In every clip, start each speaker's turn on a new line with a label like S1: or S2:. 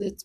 S1: It's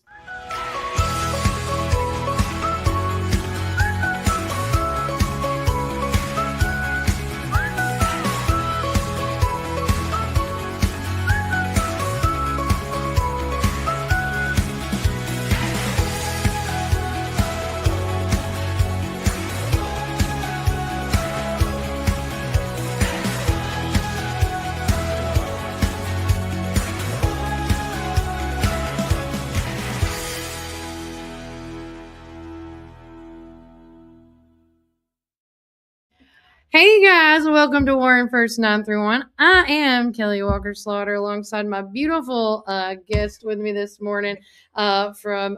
S1: Hey guys, welcome to Warren First 931. I am Kelly Walker Slaughter alongside my beautiful guest with me this morning from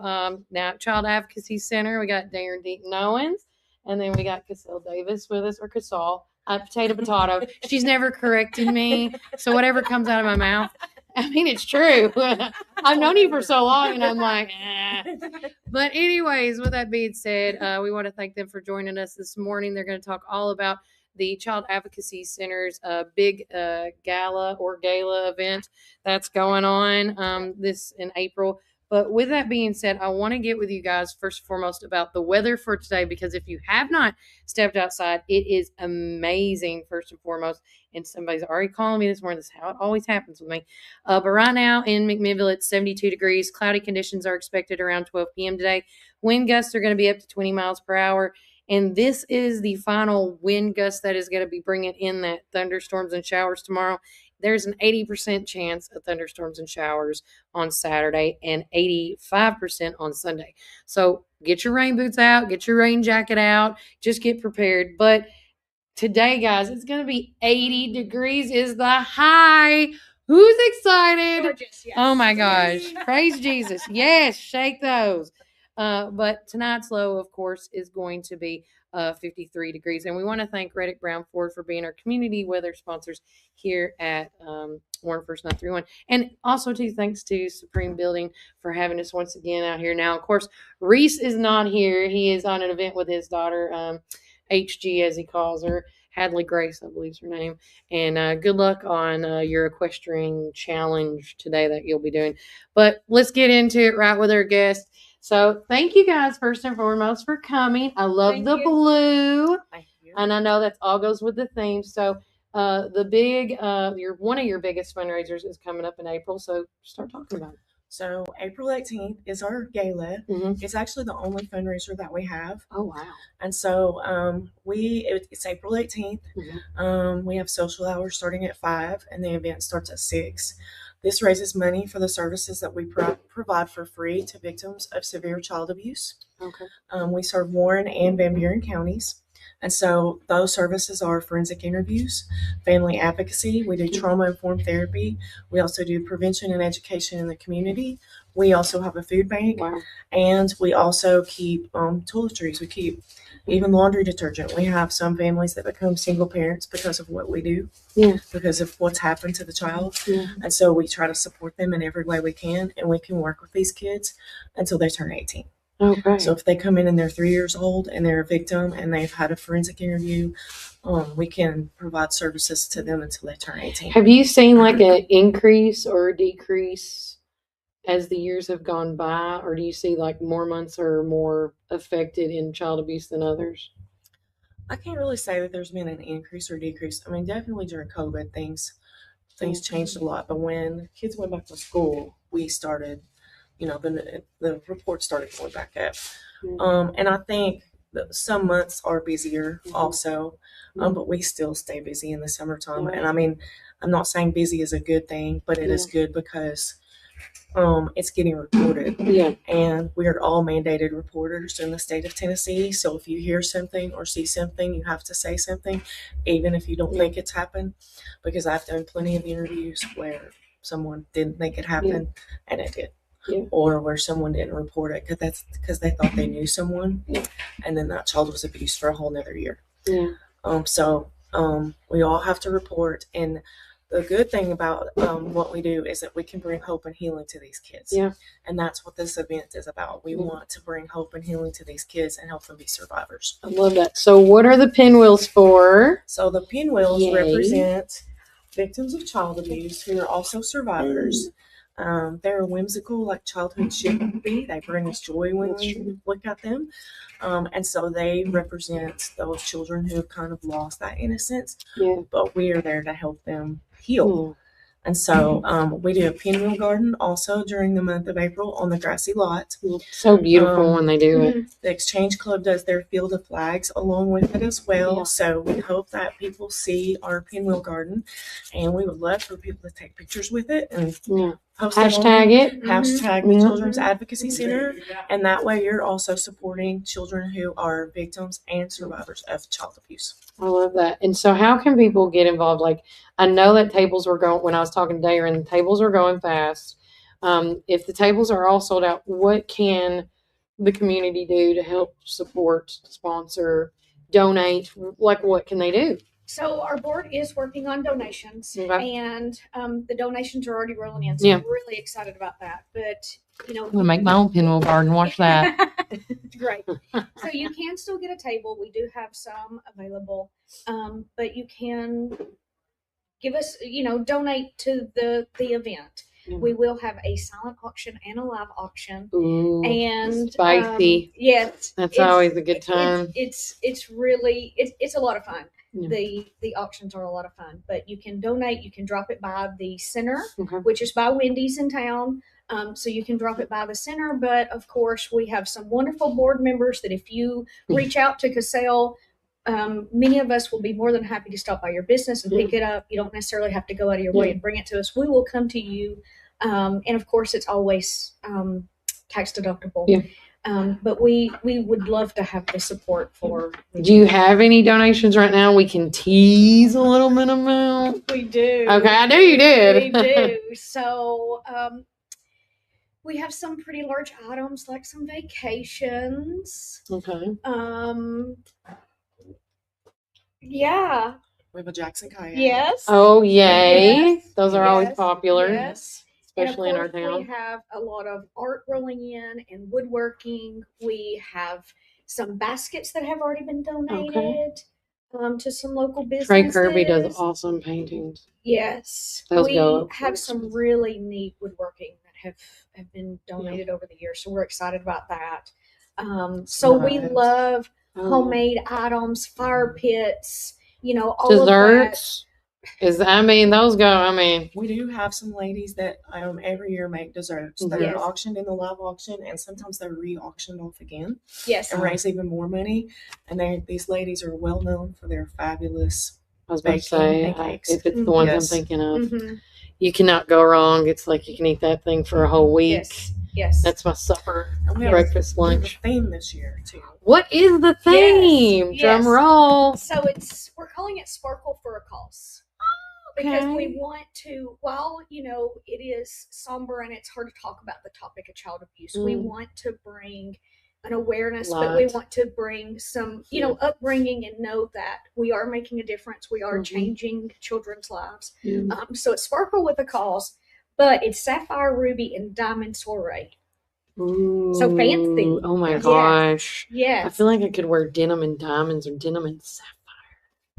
S1: now Child Advocacy Center. We got Dayron Owens, and then we got Cassell Davis with us, or Cassell. Potato. She's never corrected me, so whatever comes out of my mouth, I mean, it's true. I've known you for so long, and I'm like, But anyways, with that being said, we want to thank them for joining us this morning. They're going to talk all about the Child Advocacy Center's big gala event that's going on this in April. But with that being said, I want to get with you guys first and foremost about the weather for today, because if you have not stepped outside, it is amazing first and foremost. And somebody's already calling me this morning. This is how it always happens with me. But right now in McMinnville, it's 72 degrees. Cloudy conditions are expected around 12 p.m. today. Wind gusts are going to be up to 20 miles per hour. And this is the final wind gust that is going to be bringing in that thunderstorms and showers tomorrow. There's an 80% chance of thunderstorms and showers on Saturday and 85% on Sunday. So get your rain boots out, get your rain jacket out, just get prepared. But today, guys, it's going to be 80 degrees is the high. Who's excited?
S2: Gorgeous, yes.
S1: Oh my gosh. Praise Jesus. Yes, shake those. But tonight's low, of course, is going to be 53 degrees. And we want to thank Reddick Brown Ford for being our community weather sponsors here at Warren First 931. And also, too, thanks to Supreme Building for having us once again out here. Now, of course, Reese is not here. He is on an event with his daughter, HG, as he calls her. Hadley Grace, I believe is her name. And good luck on your equestrian challenge today that you'll be doing. But let's get into it right with our guest. So thank you guys first and foremost for coming. I love the blue.
S2: Thank you.
S1: And I know that all goes with the theme. So one of your biggest fundraisers is coming up in April. So start talking about it.
S2: So April 18th is our gala.
S1: Mm-hmm.
S2: It's actually the only fundraiser that we have.
S1: Oh, wow.
S2: And so it's April 18th.
S1: Mm-hmm.
S2: We have social hours starting at 5 and the event starts at 6. This raises money for the services that we provide for free to victims of severe child abuse.
S1: Okay.
S2: We serve Warren and Van Buren counties. And so those services are forensic interviews, family advocacy. We do trauma-informed therapy. We also do prevention and education in the community. We also have a food bank.
S1: Wow.
S2: And we also keep toiletries. We keep even laundry detergent. We have some families that become single parents because of what we do, because of what's happened to the child.
S1: Yeah.
S2: And so we try to support them in every way we can, and we can work with these kids until they turn 18.
S1: Okay.
S2: So if they come in and they're 3 years old and they're a victim and they've had a forensic interview, we can provide services to them until they turn 18.
S1: Have you seen like an increase or a decrease as the years have gone by, or do you see like more months are more affected in child abuse than others?
S2: I can't really say that there's been an increase or decrease. I mean, definitely during COVID, things changed a lot. But when kids went back to school, we started, the reports started going back up.
S1: Mm-hmm.
S2: And I think that some months are busier also, but we still stay busy in the summertime.
S1: Right.
S2: And I mean, I'm not saying busy is a good thing, but it is good because it's getting reported.
S1: Yeah.
S2: And we are all mandated reporters in the state of Tennessee. So if you hear something or see something, you have to say something, even if you don't think it's happened, because I've done plenty of interviews where someone didn't think it happened and it did.
S1: Yeah.
S2: Or where someone didn't report it because they thought they knew someone, and then that child was abused for a whole nother year.
S1: Yeah.
S2: So we all have to report, and the good thing about what we do is that we can bring hope and healing to these kids.
S1: Yeah.
S2: And that's what this event is about. We want to bring hope and healing to these kids and help them be survivors.
S1: I love that. So what are the pinwheels for?
S2: So the pinwheels represent victims of child abuse who are also survivors. They're whimsical, like childhood should be. They bring us joy when we look at them. And so they represent those children who have kind of lost that innocence.
S1: Yeah.
S2: But we are there to help them heal. And so we do a pinwheel garden also during the month of April on the grassy lot.
S1: So beautiful when they do it.
S2: The Exchange Club does their Field of Flags along with it as well. So we hope that people see our pinwheel garden, and we would love for people to take pictures with it and post
S1: hashtag it.
S2: Hashtag the Children's Advocacy Center. And that way you're also supporting children who are victims and survivors of child abuse.
S1: I love that. And so how can people get involved? Like, I know that tables were going, when I was talking to Dayron, the tables are going fast. If the tables are all sold out, what can the community do to help support, sponsor, donate? Like, what can they do?
S3: So our board is working on donations, and the donations are already rolling in. So I'm really excited about that. But
S1: I'm gonna make my own pinwheel garden. Watch that.
S3: Great. So you can still get a table. We do have some available, but you can give us, donate to the event. We will have a silent auction and a live auction.
S1: Ooh,
S3: and
S1: spicy.
S3: Yes,
S1: that's always a good time.
S3: It's really a lot of fun.
S1: Yeah.
S3: The auctions are a lot of fun, but you can donate. You can drop it by the center, which is by Wendy's in town. So you can drop it by the center. But of course, we have some wonderful board members that if you reach out to Cassell, many of us will be more than happy to stop by your business and pick it up. You don't necessarily have to go out of your way and bring it to us. We will come to you. And of course, it's always tax deductible.
S1: Yeah.
S3: But we would love to have the support for.
S1: Do you have any donations right now? We can tease a little bit amount.
S3: We do.
S1: Okay, I knew you did.
S3: We do. So we have some pretty large items like some vacations.
S1: Okay.
S3: Yeah.
S2: We have a Jackson kayak.
S3: Yes.
S1: Oh, yay.
S3: Yes.
S1: Those are always popular.
S3: Yes.
S1: Especially in our
S3: town. We have a lot of art rolling in and woodworking. We have some baskets that have already been donated to some local businesses.
S1: Trey Kirby does awesome paintings.
S3: Yes.
S1: Those
S3: we
S1: go
S3: have some really neat woodworking that have been donated over the years. So we're excited about that. So we love homemade items, fire pits, all
S1: desserts.
S3: of
S1: Those
S2: we do have some ladies that every year make desserts that are auctioned in the live auction, and sometimes they're re-auctioned off again.
S3: Yes.
S2: And raise even more money. And these ladies are well known for their fabulous
S1: baking cakes. If it's the ones I'm thinking of, you cannot go wrong. It's like you can eat that thing for a whole week.
S3: Yes.
S1: That's my supper, breakfast, lunch.
S2: We have a theme this year too.
S1: What is the theme?
S3: Yes.
S1: Drum roll.
S3: So we're calling it Sparkle for a Cause. Because we want to, while, it is somber and it's hard to talk about the topic of child abuse, we want to bring an awareness, but we want to bring some, upbringing and know that we are making a difference. We are changing children's lives. So it's Sparkle with a Cause, but it's Sapphire, Ruby, and Diamond Soiree.
S1: Ooh,
S3: so fancy.
S1: Oh my gosh.
S3: Yes.
S1: I feel like I could wear denim and diamonds or denim and sapphire.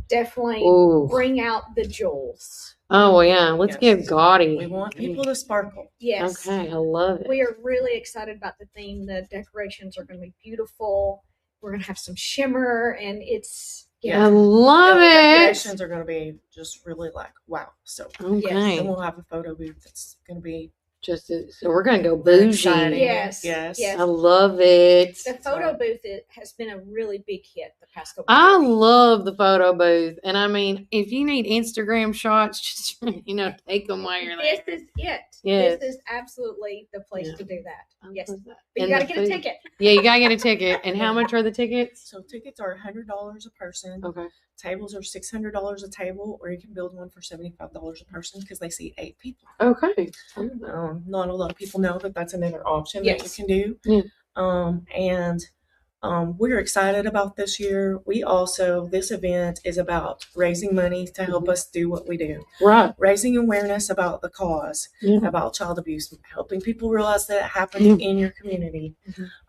S3: Definitely bring out the jewels.
S1: Oh, well, yeah. Let's get gaudy.
S2: We want people to sparkle.
S3: Yes.
S1: Okay, I love it.
S3: We are really excited about the theme. The decorations are going to be beautiful. We're going to have some shimmer, and it's...
S1: I love it.
S2: The decorations are going to be just really wow. So,
S1: okay.
S2: And we'll have a photo booth that's going to be...
S1: So we're going to go bougie.
S3: Yes.
S1: I love it.
S3: The photo booth has been a really big hit the past couple
S1: I
S3: years.
S1: love the photo booth. And if you need Instagram shots, just, take them while you're there.
S3: This is it.
S1: Yes.
S3: This is absolutely the place to do that. Yes. But
S1: And
S3: you got to get a ticket.
S1: Yeah, you got to get a ticket. And how much are the tickets?
S2: So tickets are $100 a person.
S1: Okay.
S2: Tables are $600 a table, or you can build one for $75 a person because they seat 8 people.
S1: Okay.
S2: Not a lot of people know that that's another option that you can do.
S1: Yeah.
S2: We're excited about this year. This event is about raising money to help us do what we do.
S1: Right.
S2: Raising awareness about the cause, about child abuse, helping people realize that it happens in your community.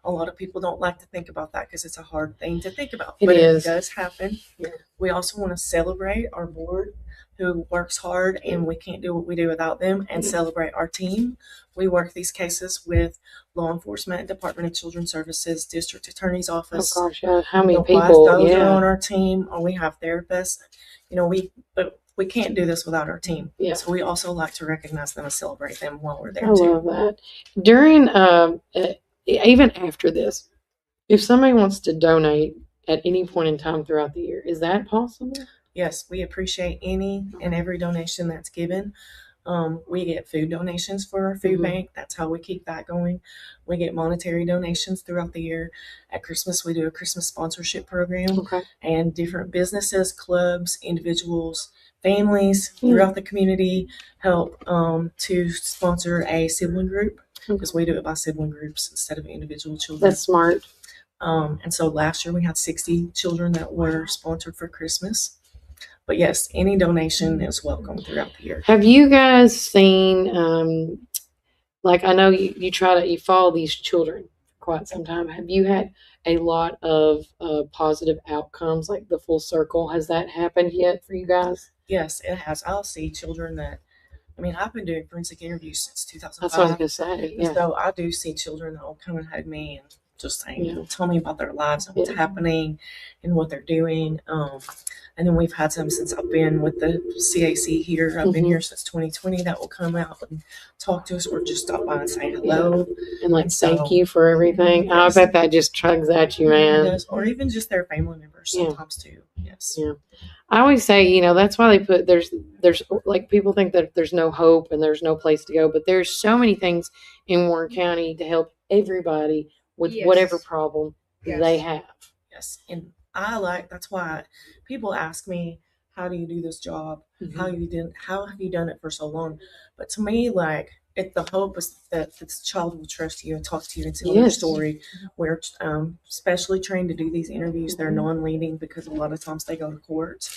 S2: A lot of people don't like to think about that because it's a hard thing to think about. But it does happen. Yeah. We also want to celebrate our board who works hard, and we can't do what we do without them, and celebrate our team. We work these cases with law enforcement, Department of Children's Services, District Attorney's Office.
S1: Oh gosh, how many
S2: Those
S1: people?
S2: are
S1: Yeah.
S2: on our team, or we have therapists. But we can't do this without our team.
S1: Yeah.
S2: So we also like to recognize them and celebrate them while we're there
S1: I
S2: too.
S1: love that. During, even after this, if somebody wants to donate at any point in time throughout the year, is that possible?
S2: Yes, we appreciate any and every donation that's given. We get food donations for our food bank. That's how we keep that going. We get monetary donations throughout the year. At Christmas, we do a Christmas sponsorship program.
S1: Okay.
S2: And different businesses, clubs, individuals, families throughout the community help to sponsor a sibling group, because we do it by sibling groups instead of individual children.
S1: That's smart.
S2: And so last year we had 60 children that were sponsored for Christmas. But yes, any donation is welcome throughout the year.
S1: Have you guys seen, like, I know you follow these children for quite some time. Have you had a lot of positive outcomes, like the full circle? Has that happened yet for you guys?
S2: Yes, it has. I'll see children that, I've been doing forensic interviews since 2005.
S1: That's what I was going to say. Yeah.
S2: So I do see children that will come and hug me and just saying, tell me about their lives and what's happening and what they're doing. And then we've had some since I've been with the CAC here. I've been here since 2020 that will come out and talk to us or just stop by and say hello.
S1: And like, thank you for everything.
S2: Yes.
S1: I bet that just tugs at you, man.
S2: Or even just their family members sometimes too. Yes.
S1: Yeah. I always say, that's why they put, there's like, people think that there's no hope and there's no place to go, but there's so many things in Warren County to help everybody with whatever problem they have.
S2: Yes. And that's why people ask me, how do you do this job? How have you done it for so long? But to me, the hope is that this child will trust you and talk to you and tell their story. We're specially trained to do these interviews. They're non-leading because a lot of times they go to court.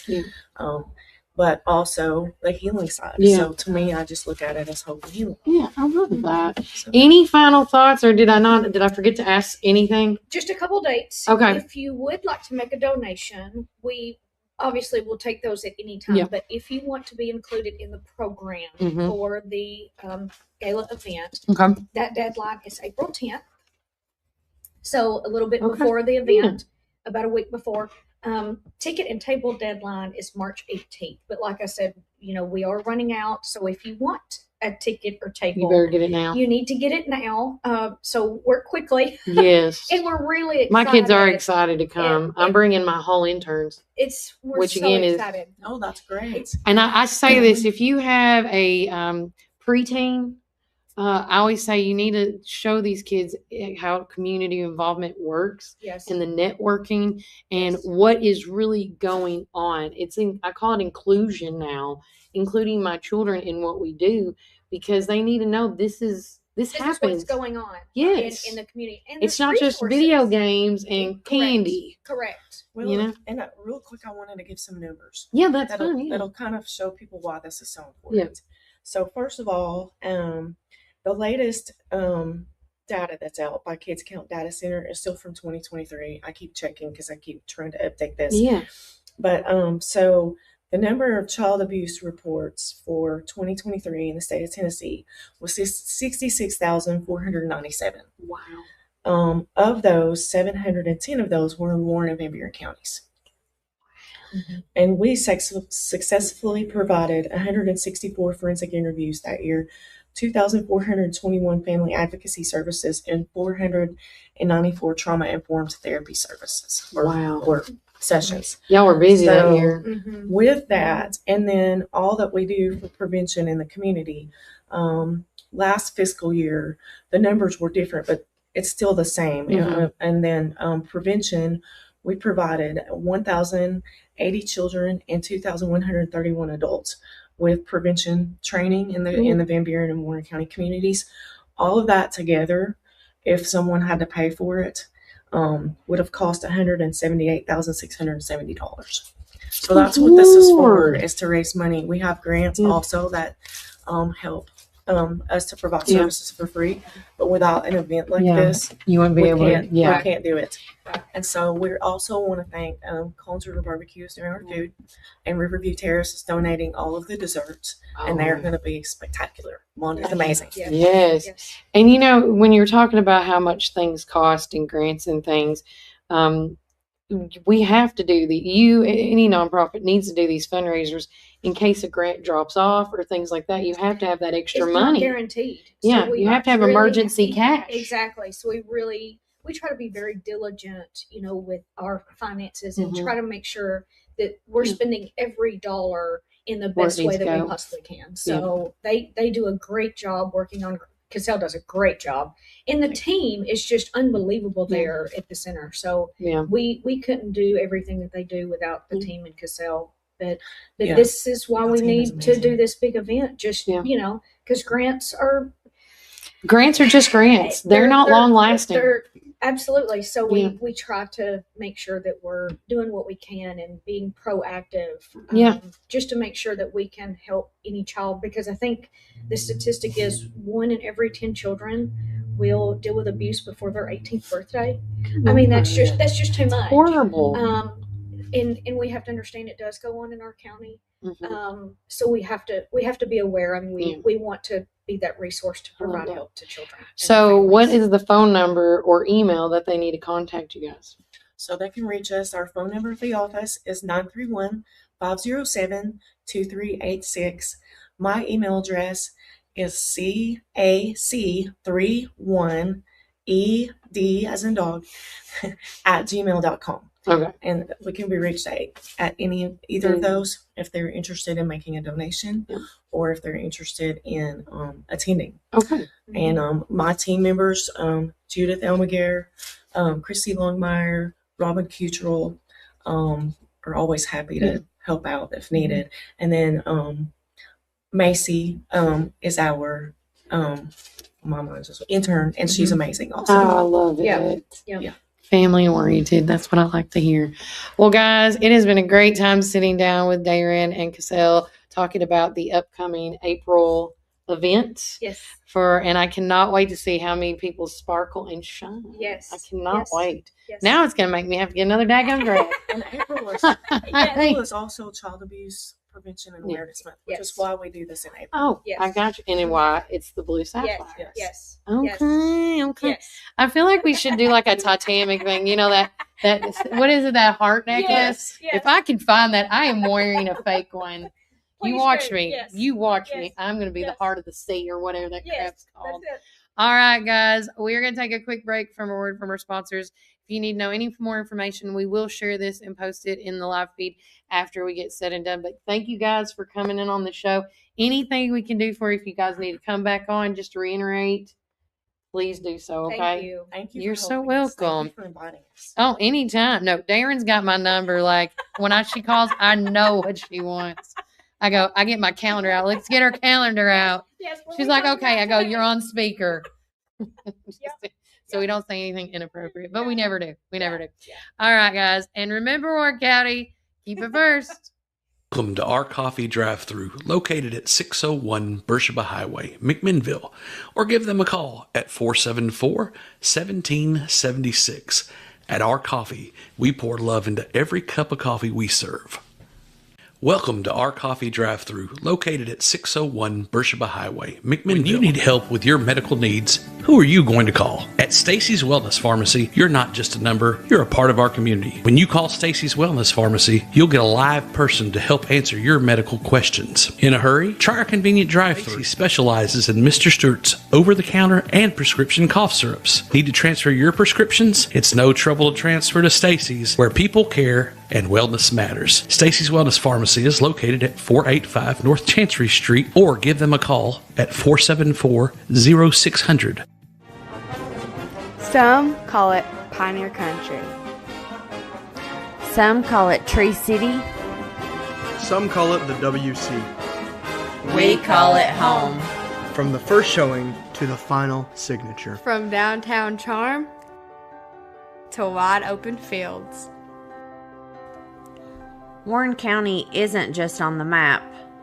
S2: But also the healing side. So to me, I just look at it as hope and healing.
S1: Yeah, I love that. So, any final thoughts, or did I forget to ask anything?
S3: Just a couple dates.
S1: Okay.
S3: If you would like to make a donation, we obviously will take those at any time. But if you want to be included in the program for the gala event, that deadline is April 10th. So a little bit before the event, about a week before. Ticket and table deadline is March 18th. But like I said, we are running out. So if you want a ticket or table,
S1: you better get it now.
S3: You need to get it now. So work quickly.
S1: Yes.
S3: And we're really excited.
S1: My kids are excited to come. I'm bringing my whole interns.
S3: We're so excited.
S2: Oh, that's great.
S1: And I say this, if you have a preteen, I always say you need to show these kids how community involvement works and the networking and what is really going on. I call it inclusion now, including my children in what we do, because they need to know this happens.
S3: Is what's going on in the community. And
S1: it's not just video games and candy.
S3: Correct.
S2: Well, and real quick, I wanted to give some numbers.
S1: Yeah, that's fine.
S2: That'll kind of show people why this is so important. Yeah. So first of all, the latest data that's out by Kids Count Data Center is still from 2023. I keep checking because I keep trying to update this.
S1: Yeah.
S2: But so the number of child abuse reports for 2023 in the state of Tennessee was 66,497.
S1: Wow.
S2: Of those, 710 of those were in Warren and Van Buren counties. And we successfully provided 164 forensic interviews that year, 2,421 family advocacy services, and 494 trauma-informed therapy services or sessions.
S1: Y'all were busy that year.
S2: With that, and then all that we do for prevention in the community, last fiscal year, the numbers were different, but it's still the same. And then prevention, we provided 1,080 children and 2,131 adults with prevention training in the Van Buren and Warren County communities. All of that together, if someone had to pay for it, would have cost $178,670. So that's what this is for, is to raise money. We have grants also that help us to provide
S1: Yeah.
S2: services for free, but without an event like
S1: Yeah.
S2: this,
S1: You wouldn't be
S2: we
S1: able
S2: can't,
S1: to. Yeah.
S2: we can't do it.
S3: Right.
S2: And so we also want to thank Cones River Barbecue is doing our food, and Riverview Terrace is donating all of the desserts, and they're going to be spectacular. Wanda's amazing.
S3: Yeah.
S1: Yes.
S3: Yes.
S1: And you know, when you're talking about how much things cost and grants and things, we have to do any nonprofit needs to do these fundraisers in case a grant drops off or things like that. You have to have that extra
S3: It's
S1: money.
S3: not guaranteed.
S1: Yeah,
S3: we
S1: you have to have
S3: really
S1: emergency cash.
S3: Exactly. So we try to be very diligent, with our finances and
S1: Mhm.
S3: try to make sure that we're spending every dollar in the
S1: Where it
S3: best way
S1: needs
S3: that
S1: to
S3: we
S1: go.
S3: possibly can. So they do a great job working on. Cassell does a great job, and the team is just unbelievable there at the center. So
S1: Yeah.
S3: we couldn't do everything that they do without the team in Cassell. But
S2: Yeah.
S3: this is why
S2: The
S3: we
S2: team is
S3: need to
S2: amazing.
S3: do this big event. Just
S1: Yeah.
S3: because grants are
S1: just grants. They're not long lasting.
S3: Absolutely. So
S1: Yeah.
S3: we try to make sure that we're doing what we can and being proactive.
S1: Yeah.
S3: Just to make sure that we can help any child, because I think the statistic is 1 in every 10 children will deal with abuse before their 18th birthday. I mean, that's just too much.
S1: Horrible.
S3: And we have to understand it does go on in our county.
S1: Mhm.
S3: So we have to be aware, and
S1: Yeah.
S3: we want to be that resource to provide help to children. and
S1: So,
S3: their
S1: what
S3: families.
S1: is the phone number or email that they need to contact you guys?
S2: So they can reach us. Our phone number at the office is 931-507-2386. My email address is cac31ed as in dog at gmail.com.
S1: Okay.
S2: And we can be reached at either of those if they're interested in making a donation, or if they're interested in attending.
S1: Okay.
S2: And my team members, Judith Elmager, Christy Longmire, Robin Cutrell, are always happy to help out if needed. And then Macy is our intern, and she's amazing also.
S1: Oh, I love it.
S3: Yeah.
S1: Family oriented. That's what I like to hear. Well, guys, it has been a great time sitting down with Dayron and Cassell talking about the upcoming April event.
S3: Yes.
S1: And I cannot wait to see how many people sparkle and shine.
S3: Yes.
S1: I cannot
S3: Yes.
S1: wait.
S3: Yes.
S1: Now it's going to make me have to get another daggone grant.
S2: And April is also Child Abuse Prevention and Awareness Month, which is why we do this in April.
S1: Oh,
S3: Yes.
S1: I got you. And then why it's the blue sapphire.
S3: Yes.
S1: Okay.
S3: Yes.
S1: I feel like we should do like a Titanic thing. You know that what is it, that heart necklace?
S3: Yes.
S1: If I can find that, I am wearing a fake one. You
S3: Please
S1: watch
S3: do.
S1: me.
S3: Yes.
S1: You watch
S3: Yes.
S1: me. I'm going to be the
S3: Yes.
S1: heart of the sea or whatever that crap's called.
S3: That's it.
S1: All right, guys. We're going to take a quick break from a word from our sponsors. If you need to know any more information, we will share this and post it in the live feed after we get said and done. But thank you guys for coming in on the show. Anything we can do for you, if you guys need to come back on, just to reiterate, please do so, okay?
S3: Thank you.
S2: Thank you.
S1: You're
S2: for
S1: so
S2: helping us.
S1: welcome.
S2: Thank you for inviting us.
S1: Oh, anytime. No, Darren's got my number. Like when she calls, I know what she wants. I get my calendar out. Let's get her calendar out.
S3: Yes,
S1: She's like, okay. I go, you're on speaker. So we don't say anything inappropriate, but we never do. We never do.
S3: Yeah.
S1: All right, guys. And remember, Warren County, keep it first.
S4: Welcome to our coffee drive-thru located at 601 Beersheba Highway, McMinnville, or give them a call at 474-1776. At our coffee, we pour love into every cup of coffee we serve. Welcome to our coffee drive-thru located at 601 Beersheba Highway, McMinnville. When you need help with your medical needs, who are you going to call? At Stacy's Wellness Pharmacy, you're not just a number, you're a part of our community. When you call Stacy's Wellness Pharmacy, you'll get a live person to help answer your medical questions. In a hurry? Try our convenient drive-thru. Stacy specializes in Mr. Stewart's over-the-counter and prescription cough syrups. Need to transfer your prescriptions? It's no trouble to transfer to Stacy's, where people care and wellness matters. Stacy's Wellness Pharmacy is located at 485 North Chancery Street, or give them a call at 474-0600.
S5: Some call it Pioneer Country. Some call it Tree City.
S6: Some call it the WC.
S7: We call it home.
S6: From the first showing to the final signature.
S8: From downtown charm to wide open fields.
S5: Warren County isn't just on the map,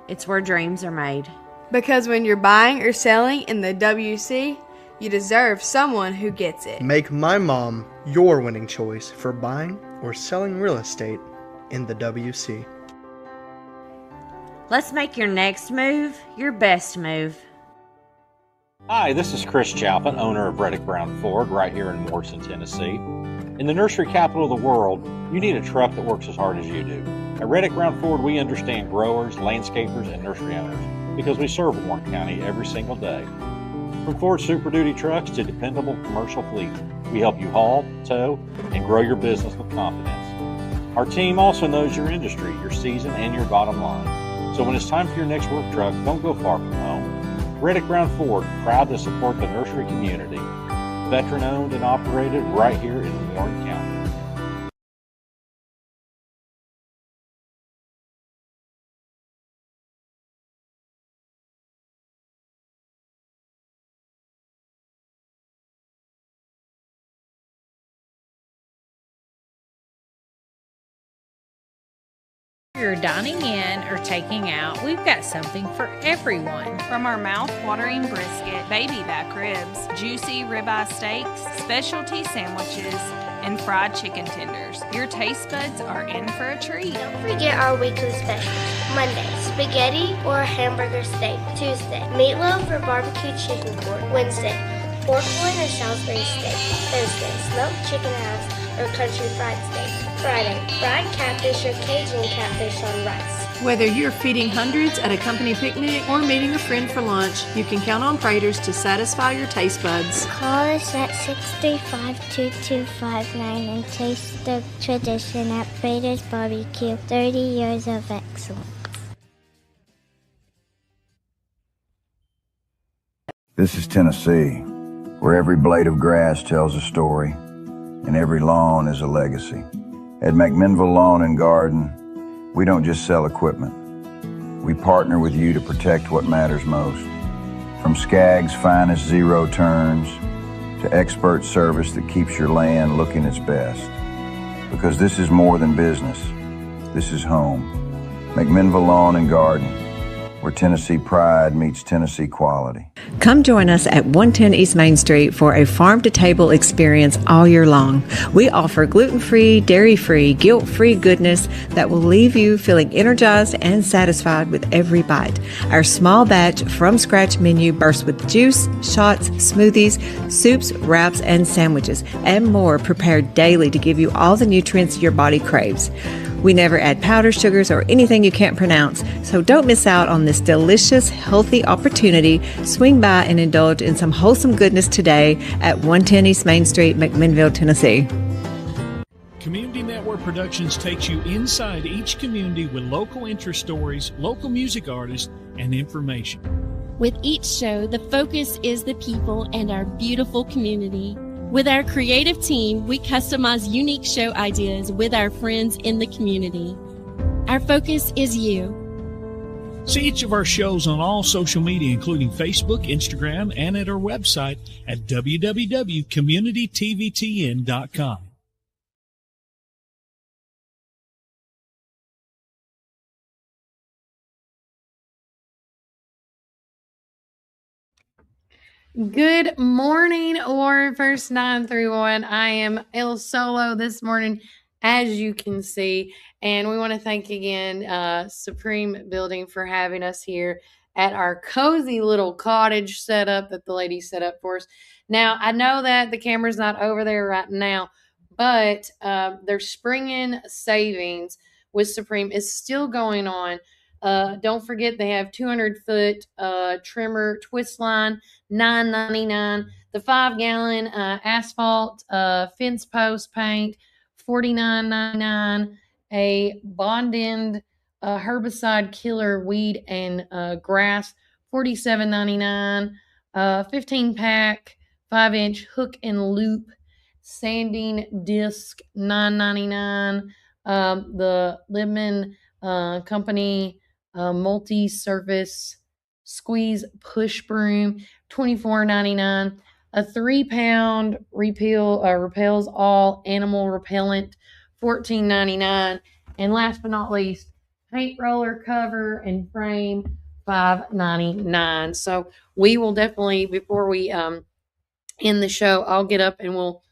S5: it's where dreams are made.
S8: Because when you're buying or selling in the WC, you deserve someone who gets it.
S6: Make my mom your winning choice for buying or selling real estate in the WC.
S7: Let's make your next move your best move.
S9: Hi, this is Chris Chalpin, owner of Reddick Brown Ford right here in Morrison, Tennessee. In the nursery capital of the world, you need a truck that works as hard as you do. At Reddick Brown Ford, we understand growers, landscapers, and nursery owners because we serve Warren County every single day. From Ford Super Duty trucks to dependable commercial fleets, we help you haul, tow, and grow your business with confidence. Our team also knows your industry, your season, and your bottom line. So when it's time for your next work truck, don't go far from home. Reddick Brown Ford, proud to support the nursery community. Veteran owned and operated right here in Warren County.
S10: If you're dining in or taking out, we've got something for everyone.
S8: From our mouth-watering brisket, baby back ribs, juicy ribeye steaks, specialty sandwiches, and fried chicken tenders, your taste buds are in for a treat.
S11: Don't forget our weekly specials. Monday, spaghetti or hamburger steak. Tuesday, meatloaf or barbecue chicken pork. Wednesday, pork loin or Salisbury steak. Thursday, smoked chicken halves or country fried steak. Friday, fried catfish or Cajun catfish on rice.
S12: Whether you're feeding hundreds at a company picnic or meeting a friend for lunch, you can count on Praters to satisfy your taste buds.
S11: Call us at 635-2259 and taste the tradition at Praters Barbecue. 30 years of excellence.
S13: This is Tennessee, where every blade of grass tells a story and every lawn is a legacy. At McMinnville Lawn and Garden, we don't just sell equipment. We partner with you to protect what matters most. From Skag's finest zero turns to expert service that keeps your land looking its best. Because this is more than business. This is home. McMinnville Lawn and Garden, where Tennessee pride meets Tennessee quality.
S14: Come join us at 110 East Main Street for a farm-to-table experience all year long. We offer gluten-free, dairy-free, guilt-free goodness that will leave you feeling energized and satisfied with every bite. Our small batch from-scratch menu bursts with juice, shots, smoothies, soups, wraps, and sandwiches, and more prepared daily to give you all the nutrients your body craves. We never add powder, sugars, or anything you can't pronounce, so don't miss out on this delicious, healthy opportunity. Swing by and indulge in some wholesome goodness today at 110 East Main Street, McMinnville, Tennessee.
S15: Community Network Productions takes you inside each community with local interest stories, local music artists, and information.
S16: With each show, the focus is the people and our beautiful community. With our creative team, we customize unique show ideas with our friends in the community. Our focus is you.
S15: See each of our shows on all social media, including Facebook, Instagram, and at our website at www.communitytvtn.com.
S1: Good morning, Warren First 931. I am El Solo this morning, as you can see, and we want to thank again Supreme Building for having us here at our cozy little cottage setup that the ladies set up for us. Now, I know that the camera's not over there right now, but their spring-in savings with Supreme is still going on. Don't forget they have 200-foot trimmer twist line, $9.99. The 5-gallon asphalt fence post paint, $49.99. A Bond End herbicide killer weed and grass, $47.99. 15-pack 5-inch hook and loop sanding disc, $9.99. The Lemon Company multi-surface squeeze push broom, $24.99. A 3-pound repels all animal repellent, $14.99. And last but not least, paint roller cover and frame, $5.99. So we will definitely, before we end the show, I'll get up and we'll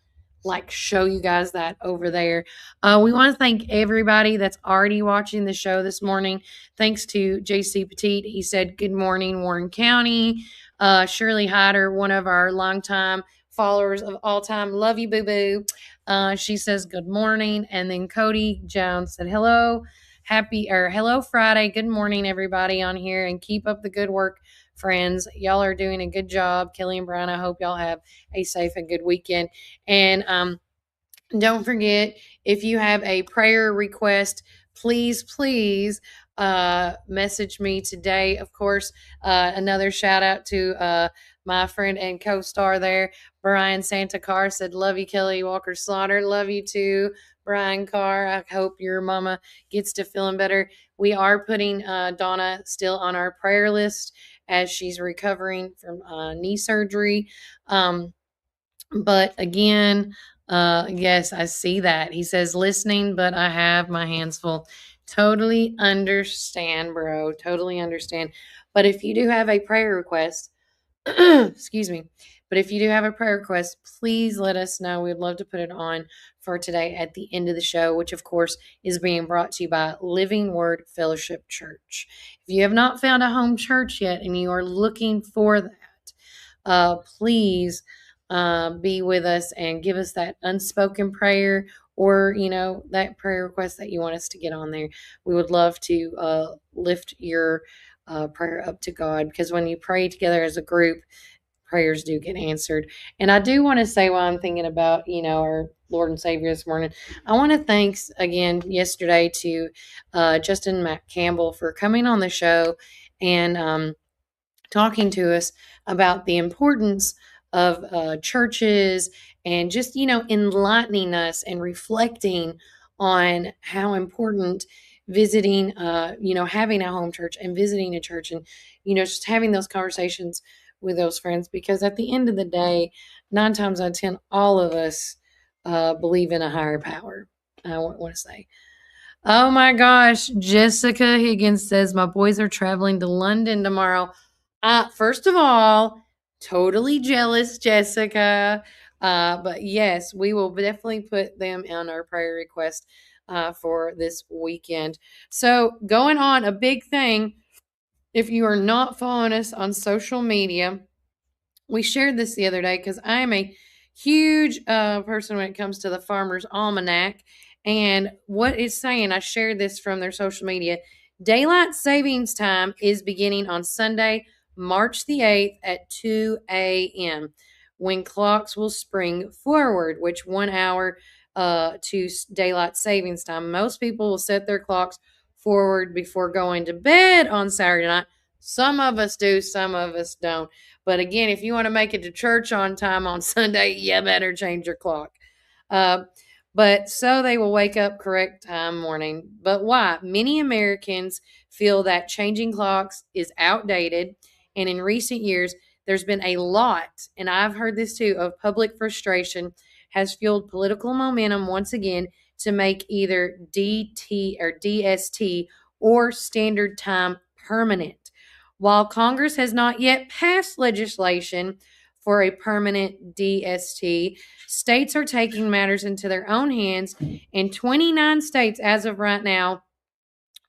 S1: show you guys that over there. We want to thank everybody that's already watching the show this morning. Thanks to JC Petit. He said, good morning, Warren County. Shirley Hyder, one of our longtime followers of all time. Love you, boo-boo. She says, good morning. And then Cody Jones said, hello Friday. Good morning, everybody on here, and keep up the good work, friends. Y'all are doing a good job. Kelly and Brian, I hope y'all have a safe and good weekend. And don't forget, if you have a prayer request, please message me today. Of course, another shout out to my friend and co-star there, Brian Santa Carr, said, love you, Kelly Walker Slaughter. Love you too, Brian Carr. I hope your mama gets to feeling better. We are putting Donna still on our prayer list as she's recovering from knee surgery. But again, yes, I see that. He says, listening, but I have my hands full. Totally understand, bro. Totally understand. But if you do have a prayer request, excuse me. But if you do have a prayer request, please let us know. We'd love to put it on for today at the end of the show, which of course is being brought to you by Living Word Fellowship Church. If you have not found a home church yet and you are looking for that, please be with us and give us that unspoken prayer, or that prayer request that you want us to get on there. We would love to lift your prayer up to God, because when you pray together as a group, prayers do get answered. And I do want to say, while I'm thinking about our Lord and Savior this morning, I want to thanks again yesterday to Justin Matt Campbell for coming on the show and talking to us about the importance of churches, and just enlightening us and reflecting on how important visiting having a home church and visiting a church, and just having those conversations with those friends, because at the end of the day, 9 times out of 10, all of us believe in a higher power. I want to say, oh my gosh, Jessica Higgins says, my boys are traveling to London tomorrow. First of all, totally jealous, Jessica. But yes, we will definitely put them on our prayer request for this weekend. So going on, a big thing, if you are not following us on social media, we shared this the other day because I am a huge person when it comes to the Farmer's Almanac. And what it's saying, I shared this from their social media. Daylight savings time is beginning on Sunday, March the 8th at 2 a.m. when clocks will spring forward, which 1 hour to daylight savings time. Most people will set their clocks forward before going to bed on Saturday night. Some of us do, some of us don't. But again, if you want to make it to church on time on Sunday, you better change your clock. But so they will wake up correct time morning. But why? Many Americans feel that changing clocks is outdated. And in recent years, there's been a lot, and I've heard this too, of public frustration has fueled political momentum once again to make either DT or DST or standard time permanent. While Congress has not yet passed legislation for a permanent DST, states are taking matters into their own hands, and 29 states as of right now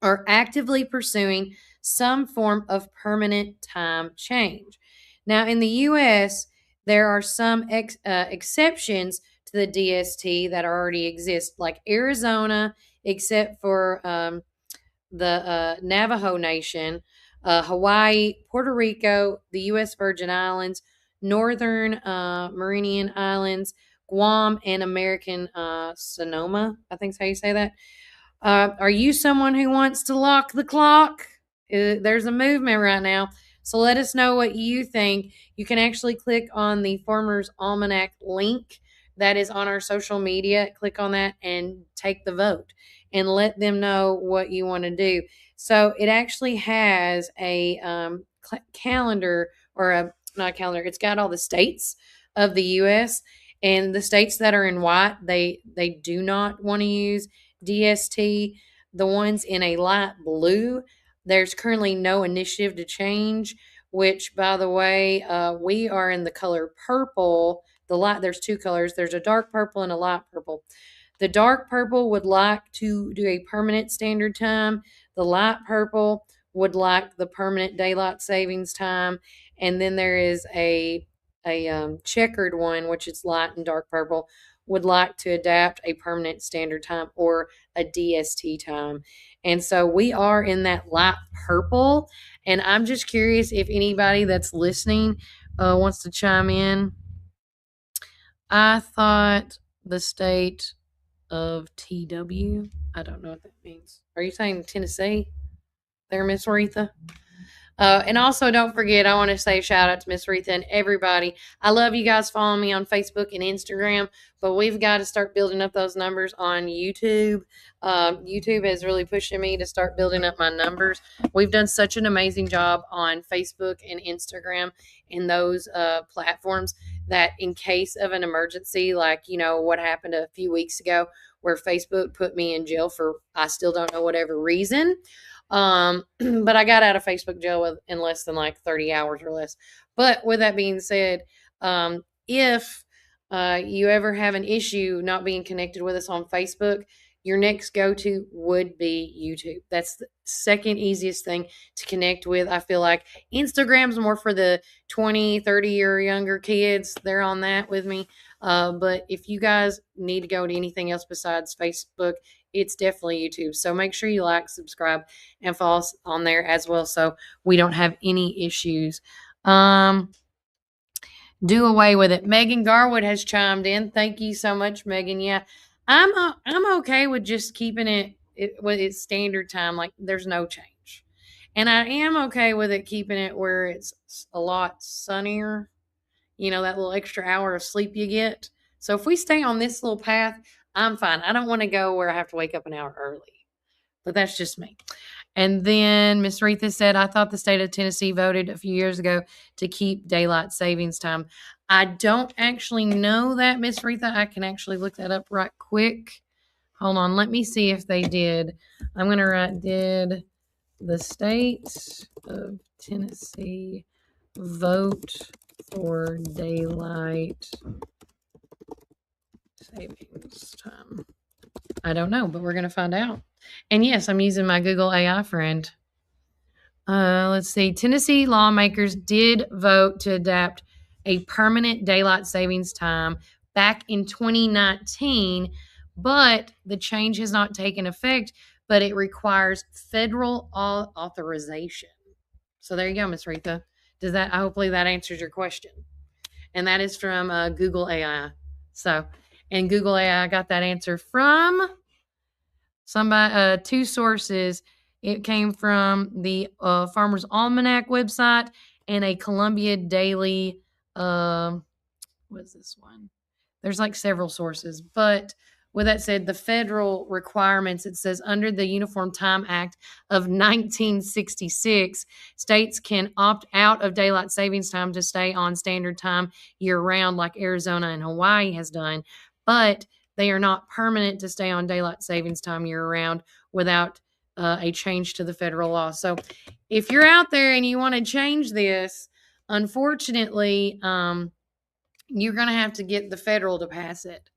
S1: are actively pursuing some form of permanent time change. Now, in the U.S., there are some exceptions to the DST that already exist, like Arizona, except for the Navajo Nation, Hawaii, Puerto Rico, the U.S. Virgin Islands, Northern Mariana Islands, Guam, and American Sonoma. I think is how you say that. Are you someone who wants to lock the clock? There's a movement right now. So let us know what you think. You can actually click on the Farmer's Almanac link that is on our social media. Click on that and take the vote and let them know what you want to do. So it actually has a calendar, or not a calendar. It's got all the states of the U.S. and the states that are in white, they do not want to use DST. The ones in a light blue There's currently no initiative to change, which, by the way, we are in the color purple. There's two colors. There's a dark purple and a light purple. The dark purple would like to do a permanent standard time. The light purple would like the permanent daylight savings time. And then there is a checkered one, which is light and dark purple, would like to adapt a permanent standard time or a DST time. And so we are in that light purple. And I'm just curious if anybody that's listening wants to chime in. I thought the state of TW, I don't know what that means. Are you saying Tennessee there, Miss Retha? And also, don't forget, I want to say shout out to Miss Retha and everybody. I love you guys following me on Facebook and Instagram, but we've got to start building up those numbers on YouTube. YouTube is really pushing me to start building up my numbers. We've done such an amazing job on Facebook and Instagram and those platforms that in case of an emergency, like, what happened a few weeks ago where Facebook put me in jail for, I still don't know, whatever reason. But I got out of Facebook jail in less than like 30 hours or less. But with that being said, if you ever have an issue not being connected with us on Facebook, your next go-to would be YouTube. That's the second easiest thing to connect with. I feel like Instagram's more for the 20, 30 or younger kids. They're on that with me. But if you guys need to go to anything else besides Facebook, it's definitely YouTube. So make sure you like, subscribe, and follow us on there as well so we don't have any issues. Do away with it. Megan Garwood has chimed in. Thank you so much, Megan. Yeah, I'm okay with just keeping it with its standard time. Like, there's no change. And I am okay with it keeping it where it's a lot sunnier. That little extra hour of sleep you get. So if we stay on this little path, I'm fine. I don't want to go where I have to wake up an hour early. But that's just me. And then Miss Retha said, I thought the state of Tennessee voted a few years ago to keep daylight savings time. I don't actually know that, Miss Retha. I can actually look that up right quick. Hold on. Let me see if they did. I'm going to write, did the state of Tennessee vote for daylight savings time? I don't know, but we're going to find out. And yes, I'm using my Google AI friend. Let's see. Tennessee lawmakers did vote to adapt a permanent daylight savings time back in 2019, but the change has not taken effect, but it requires federal authorization. So there you go, Miss Retha. Hopefully that answers your question. And that is from Google AI. So, and Google AI got that answer from somebody, two sources. It came from the Farmer's Almanac website and a Columbia Daily. What is this one? There's like several sources, but with that said, the federal requirements, it says under the Uniform Time Act of 1966, states can opt out of daylight savings time to stay on standard time year round like Arizona and Hawaii has done, but they are not permanent to stay on daylight savings time year round without a change to the federal law. So if you're out there and you want to change this, unfortunately, you're going to have to get the federal to pass it.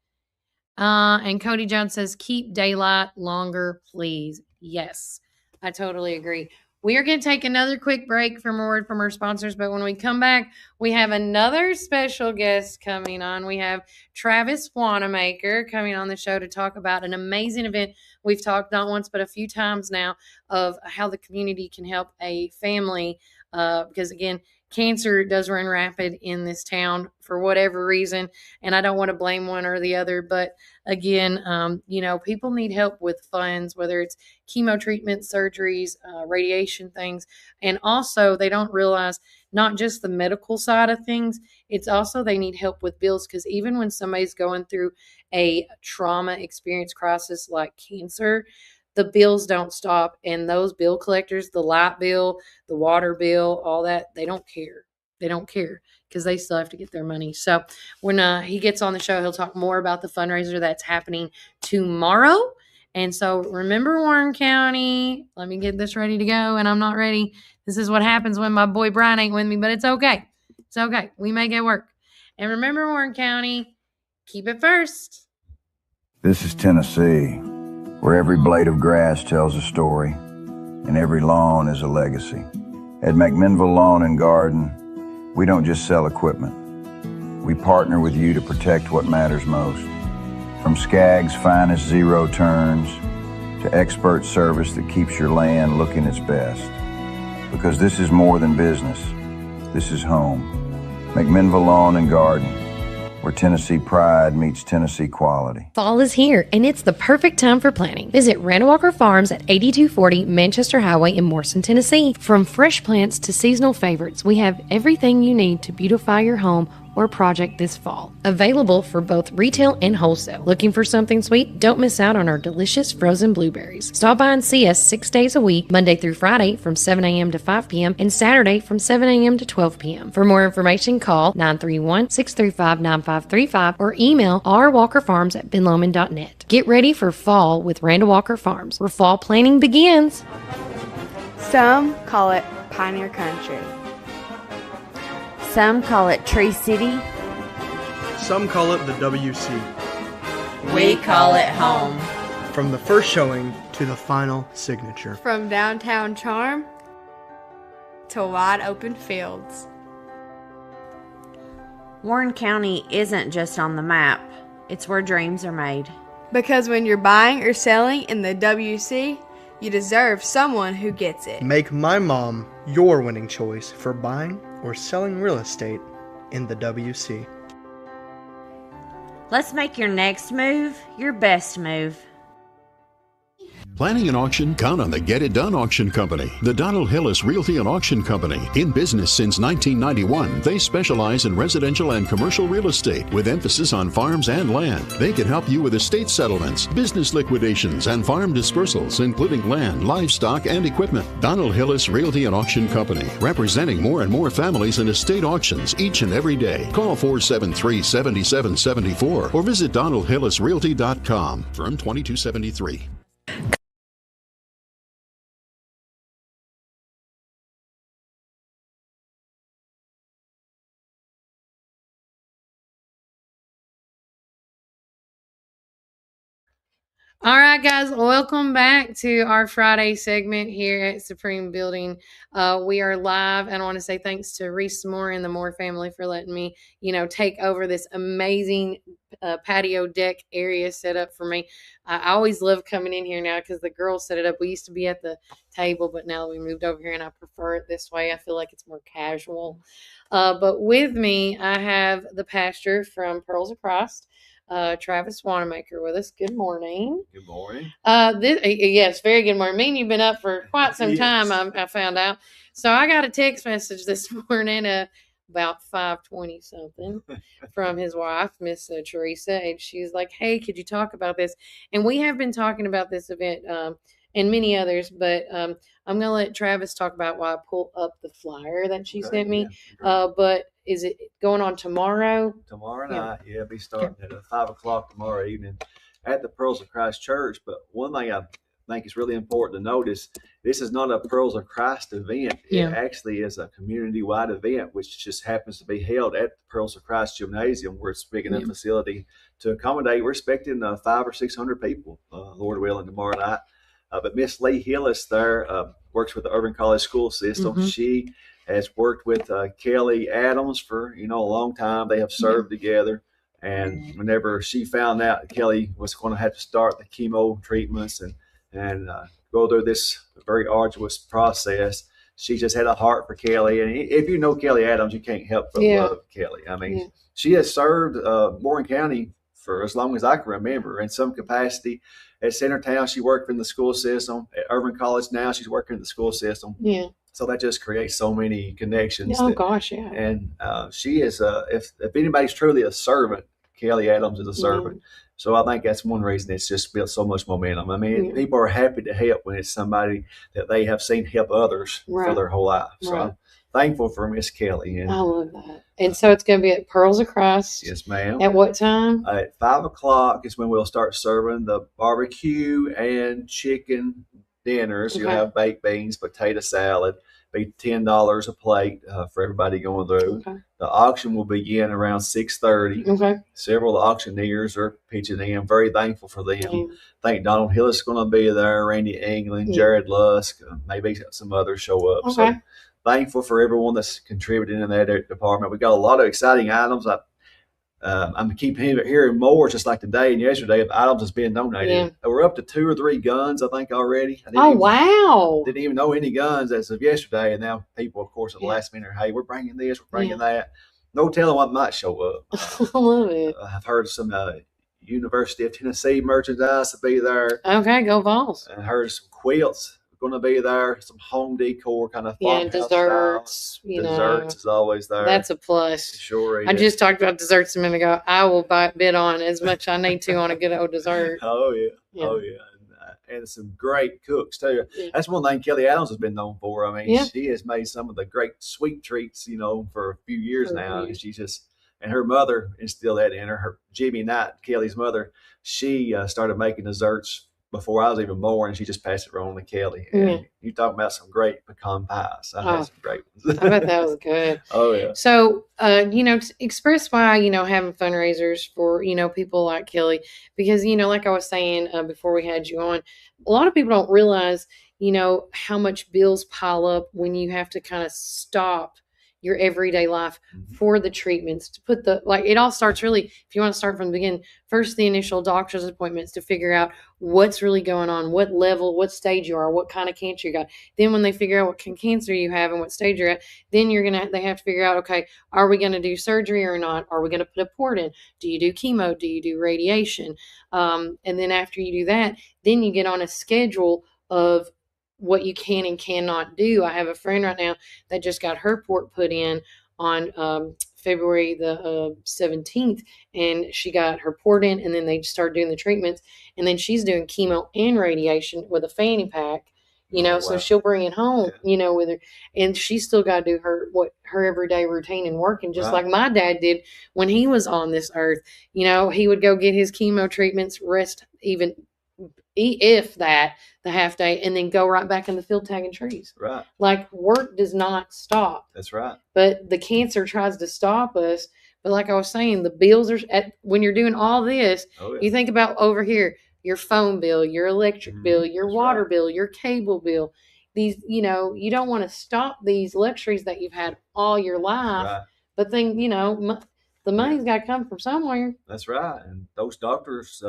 S1: And Cody Jones says, keep daylight longer, please. Yes, I totally agree. We are going to take another quick break from a word from our sponsors, but when we come back, we have another special guest coming on. We have Travis Wanamaker coming on the show to talk about an amazing event we've talked not once but a few times now of how the community can help a family because, again, cancer does run rapid in this town for whatever reason, and I don't want to blame one or the other, but again, people need help with funds, whether it's chemo treatment, surgeries, radiation things, and also they don't realize not just the medical side of things, it's also they need help with bills because even when somebody's going through a trauma experience crisis like cancer, the bills don't stop, and those bill collectors, the light bill, the water bill, all that, they don't care. They don't care because they still have to get their money. So when he gets on the show, he'll talk more about the fundraiser that's happening tomorrow. And so remember, Warren County, let me get this ready to go, and I'm not ready. This is what happens when my boy Brian ain't with me, but it's okay. It's okay. We make it work. And remember, Warren County, keep it first.
S13: This is Tennessee, where every blade of grass tells a story and every lawn is a legacy. At McMinnville Lawn and Garden, we don't just sell equipment. We partner with you to protect what matters most. From Skag's finest zero turns to expert service that keeps your land looking its best. Because this is more than business. This is home. McMinnville Lawn and Garden, where Tennessee pride meets Tennessee quality.
S17: Fall is here, and it's the perfect time for planting. Visit Randall Walker Farms at 8240 Manchester Highway in Morrison, Tennessee. From fresh plants to seasonal favorites, we have everything you need to beautify your home or project this fall. Available for both retail and wholesale. Looking for something sweet? Don't miss out on our delicious frozen blueberries. Stop by and see us 6 days a week, Monday through Friday from 7 a.m. to 5 p.m. and Saturday from 7 a.m. to 12 p.m. For more information, call 931-635-9535 or email rwalkerfarms@benlomond.net. Get ready for fall with Randall Walker Farms, where fall planning begins.
S5: Some call it Pioneer Country. Some call it Tree City.
S6: Some call it the WC.
S7: We call it home.
S6: From the first showing to the final signature.
S18: From downtown charm to wide open fields.
S7: Warren County isn't just on the map, it's where dreams are made.
S18: Because when you're buying or selling in the WC, you deserve someone who gets it.
S6: Make my mom your winning choice for buying or selling real estate in the WC.
S7: Let's make your next move your best move.
S19: Planning an auction? Count on the Get It Done Auction Company. The Donald Hillis Realty and Auction Company. In business since 1991, they specialize in residential and commercial real estate with emphasis on farms and land. They can help you with estate settlements, business liquidations, and farm dispersals, including land, livestock, and equipment. Donald Hillis Realty and Auction Company, representing more and more families in estate auctions each and every day. Call 473-7774 or visit donaldhillisrealty.com. Firm 2273.
S1: All right, guys, welcome back to our Friday segment here at Supreme Building. We are live, and I want to say thanks to Reese Moore and the Moore family for letting me, take over this amazing patio deck area set up for me. I always love coming in here now because the girls set it up. We used to be at the table, but now we moved over here, and I prefer it this way. I feel like it's more casual. But with me, I have the pastor from Pearls of Christ, Travis Wanamaker, with us. Good morning.
S20: Good morning.
S1: Yes, very good morning. Me and you've been up for quite some time, I found out. So I got a text message this morning about 5:20 something from his wife, Miss Teresa, and she's like, "Hey, could you talk about this?" And we have been talking about this event and many others, but I'm going to let Travis talk about why I pulled up the flyer that she sent me.
S20: Yeah,
S1: but is it going on tomorrow?
S20: Tomorrow night, yeah, be starting at 5 o'clock tomorrow evening at the Pearls of Christ Church. But one thing I think is really important to notice, this is not a Pearls of Christ event.
S1: Yeah.
S20: It actually is a community-wide event, which just happens to be held at the Pearls of Christ Gymnasium, where it's big enough facility to accommodate. We're expecting 500 or 600 people, Lord willing, tomorrow night. But Miss Lee Hillis there works with the Urban College School System.
S1: Mhm.
S20: She has worked with Kelly Adams for a long time. They have served together. And whenever she found out Kelly was going to have to start the chemo treatments and go through this very arduous process, she just had a heart for Kelly. And if you know Kelly Adams, you can't help but love Kelly. I mean, she has served Warren County for as long as I can remember in some capacity. At Centertown, she worked in the school system. At Urban College now, she's working in the school system.
S1: Yeah.
S20: So that just creates so many connections.
S1: Oh, gosh, yeah.
S20: And she is, if anybody's truly a servant, Kelly Adams is a servant. So I think that's one reason it's just built so much momentum. I mean, people are happy to help when it's somebody that they have seen help others for their whole life. So thankful for Miss Kelly. And
S1: I love that. And so it's going to be at Pearls of Christ.
S20: yes, ma'am.
S1: At what time?
S20: At 5 o'clock is when we'll start serving the barbecue and chicken dinners. You'll
S1: Okay.
S20: have baked beans, potato salad, be $10 a plate for everybody going through.
S1: Okay.
S20: The auction will begin around 6:30.
S1: Okay.
S20: Several auctioneers are pitching in. Very thankful for them.
S1: Yeah.
S20: I think Donald Hill is going to be there, Randy England,
S1: Yeah.
S20: Jared Lusk, maybe some others show up.
S1: Okay.
S20: So thankful for everyone that's contributing in that department. We got a lot of exciting items. I'm keeping hearing more, just like today and yesterday, of items that's being donated. We're up to 2 or 3 guns, I think, already.
S1: Wow.
S20: Didn't even know any guns as of yesterday, and now people, of course, at the last minute, hey, we're bringing this, we're bringing that. No telling what might show up.
S1: I love it.
S20: I've heard some University of Tennessee merchandise will be there.
S1: Okay, go Vols.
S20: I heard some quilts going to be there, some home decor kind of
S1: Yeah,
S20: farmhouse
S1: desserts.
S20: style.
S1: You
S20: Desserts
S1: know,
S20: is always there.
S1: that's a plus.
S20: Sure is.
S1: I just talked about desserts a minute ago. I will bid on as much I need to on a good old dessert.
S20: Oh yeah.
S1: Yeah.
S20: Oh yeah. And some great cooks too.
S1: Yeah.
S20: That's one thing Kelly Adams has been known for. I mean,
S1: Yeah.
S20: she has made some of the great sweet treats, for a few years
S1: For
S20: now.
S1: years.
S20: And her mother instilled that in her. Her Jimmy Knight, Kelly's mother, she started making desserts before I was even born, and she just passed it on to Kelly. And
S1: Yeah.
S20: you talk about some great pecan pies. I had some great ones.
S1: I bet that was good.
S20: Oh yeah.
S1: So, to express why, having fundraisers for, people like Kelly, because, like I was saying before we had you on, a lot of people don't realize, how much bills pile up when you have to kind of stop your everyday life for the treatments to put it all starts really, if you want to start from the beginning, first the initial doctor's appointments to figure out what's really going on, what level, what stage you are, what kind of cancer you got. Then when they figure out what cancer you have and what stage you're at, then they have to figure out, okay, are we going to do surgery or not? Are we going to put a port in? Do you do chemo? Do you do radiation? And then after you do that, then you get on a schedule of what you can and cannot do. I have a friend right now that just got her port put in on February the 17th, and she got her port in, and then they started doing the treatments, and then she's doing chemo and radiation with a fanny pack, so she'll bring it home, with her, and she's still got to do her everyday routine and working, just like my dad did when he was on this earth. He would go get his chemo treatments, rest even if that the half day, and then go right back in the field tagging trees.
S20: Right.
S1: Like, work does not stop.
S20: That's right.
S1: But the cancer tries to stop us. But like I was saying, the bills are when you're doing all this, you think about over here, your phone bill, your electric bill, your water bill, your cable bill. These, you don't want to stop these luxuries that you've had all your life.
S20: Right.
S1: But then, the money's got to come from somewhere.
S20: That's right. And those doctors,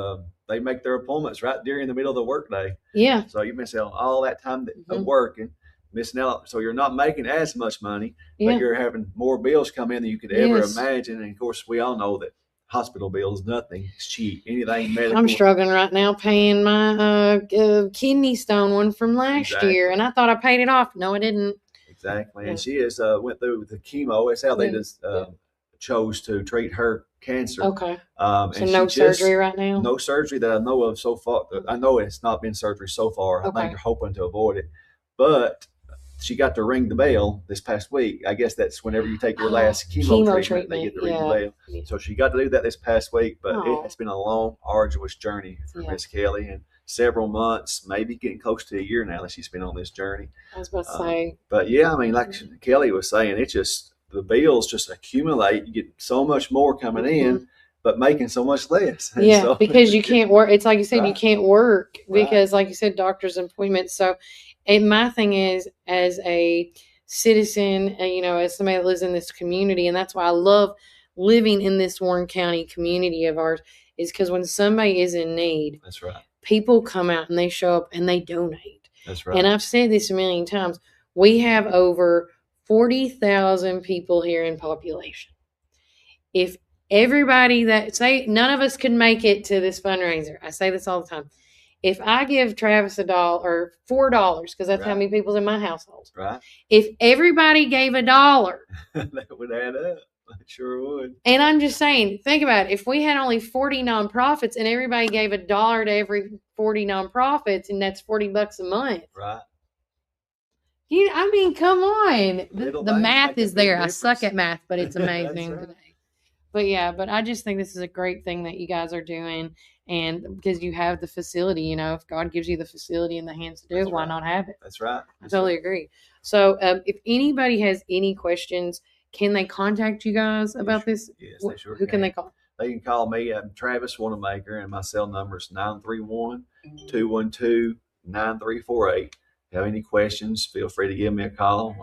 S20: they make their appointments right during the middle of the workday.
S1: Yeah.
S20: So you miss out on all that time of working, missing out. So you're not making as much money, but you're having more bills come in than you could ever imagine. And of course, we all know that hospital bills, nothing is cheap. Anything medical.
S1: I'm struggling right now paying my kidney stone one from last year, and I thought I paid it off. No, I didn't.
S20: Exactly. And she has went through the chemo. That's how they just chose to treat her cancer.
S1: Okay.
S20: So
S1: and no surgery right now?
S20: No surgery that I know of so far. I know it's not been surgery so far. I think they're hoping to avoid it. But she got to ring the bell this past week. I guess that's whenever you take your last chemo treatment, they get to ring the bell.
S1: Yeah.
S20: So she got to do that this past week, but it has been a long, arduous journey for Miss Kelly, and several months, maybe getting close to a year now that she's been on this journey.
S1: I was about to say.
S20: But yeah, I mean, like Kelly was saying, it's just, the bills just accumulate. You get so much more coming in, but making so much less.
S1: Yeah,
S20: so,
S1: because you can't work. It's like you said, you can't work because, like you said, doctor's appointments. So, and my thing is, as a citizen, as somebody that lives in this community, and that's why I love living in this Warren County community of ours, is because when somebody is in need,
S20: that's right,
S1: people come out and they show up and they donate.
S20: That's right.
S1: And I've said this a million times. We have over 40,000 people here in population. If everybody say none of us could make it to this fundraiser, I say this all the time. If I give Travis $1 or $4, because that's how many people's in my household.
S20: Right.
S1: If everybody gave $1,
S20: that would add up. It sure would.
S1: And I'm just saying, think about it. If we had only 40 nonprofits and everybody gave $1 to every 40 nonprofits, and that's $40 a month.
S20: Right.
S1: I mean, come on.
S20: Little
S1: The
S20: things
S1: math
S20: make a
S1: is
S20: big
S1: there. I suck at math, but it's
S20: That's
S1: amazing
S20: right.
S1: today. But yeah, but I just think this is a great thing that you guys are doing. And because you have the facility, if God gives you the facility in the hands to do it, why not have it?
S20: That's right.
S1: I totally agree. So if anybody has any questions, can they contact you guys about this?
S20: Yes, they sure
S1: Who can they call?
S20: They can call me. I'm Travis Wanamaker, and my cell number is 931-212-9348. If you have any questions, feel free to give me a call.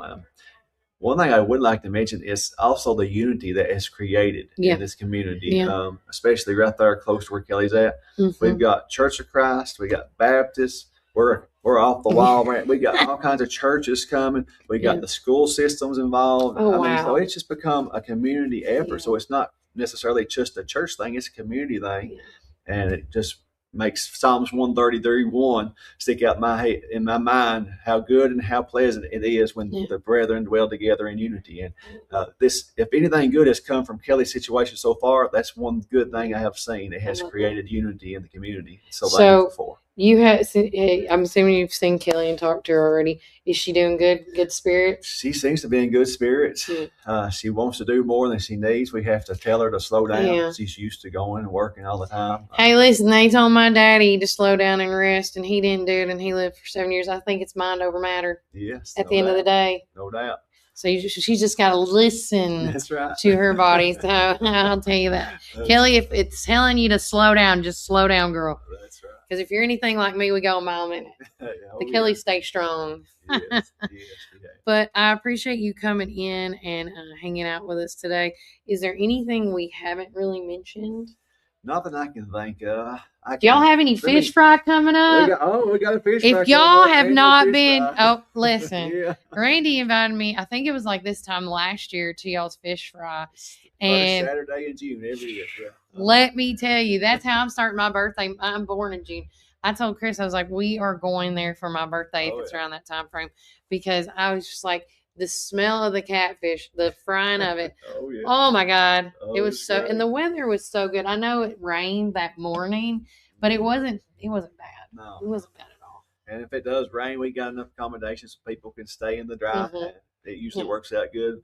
S20: One thing I would like to mention is also the unity that is created in this community, especially right there close to where Kelly's at.
S1: Mm-hmm.
S20: We've got Church of Christ, we got Baptists. We're off the wall, right? We got all kinds of churches coming. We got the school systems involved. So it's just become a community effort. So it's not necessarily just a church thing; it's a community thing, and it just makes Psalms 133:1 stick out in my mind. How good and how pleasant it is when the brethren dwell together in unity. And if anything good has come from Kelly's situation so far, that's one good thing I have seen. It has created unity in the community. So thankful for.
S1: I'm assuming you've seen Kelly and talked to her already. Is she doing good? Good spirits?
S20: She seems to be in good spirits. She wants to do more than she needs. We have to tell her to slow down.
S1: Yeah.
S20: She's used to going and working all the time.
S1: Hey, listen, they told my daddy to slow down and rest, and he didn't do it, and he lived for 7 years. I think it's mind over matter.
S20: Yes.
S1: At the end of the day.
S20: No doubt.
S1: So she's just got to listen
S20: That's right.
S1: to her body. So I'll tell you that. Kelly, if it's telling you to slow down, just slow down, girl.
S20: That's right.
S1: Because if you're anything like me, we go a mile a minute. Kelly stay strong.
S20: Yes.
S1: But I appreciate you coming in and hanging out with us today. Is there anything we haven't really mentioned?
S20: Nothing I can think of.
S1: Do y'all have any fish fry coming up?
S20: We got a fish fry.
S1: If y'all have
S20: Randy
S1: not been, listen.
S20: Yeah.
S1: Randy invited me, I think it was like this time last year, to y'all's fish fry. And
S20: First Saturday in June every year. Yeah.
S1: let me tell you, that's how I'm starting my birthday. I'm born in June. I told Chris, I was like, we are going there for my birthday if it's around that time frame, because I was just like, the smell of the catfish, the frying of it. Oh my God. It was so, and the weather was so good. I know it rained that morning, but it wasn't bad.
S20: No.
S1: It wasn't bad at all.
S20: And if it does rain, we got enough accommodations so people can stay in the dry. It usually works out good.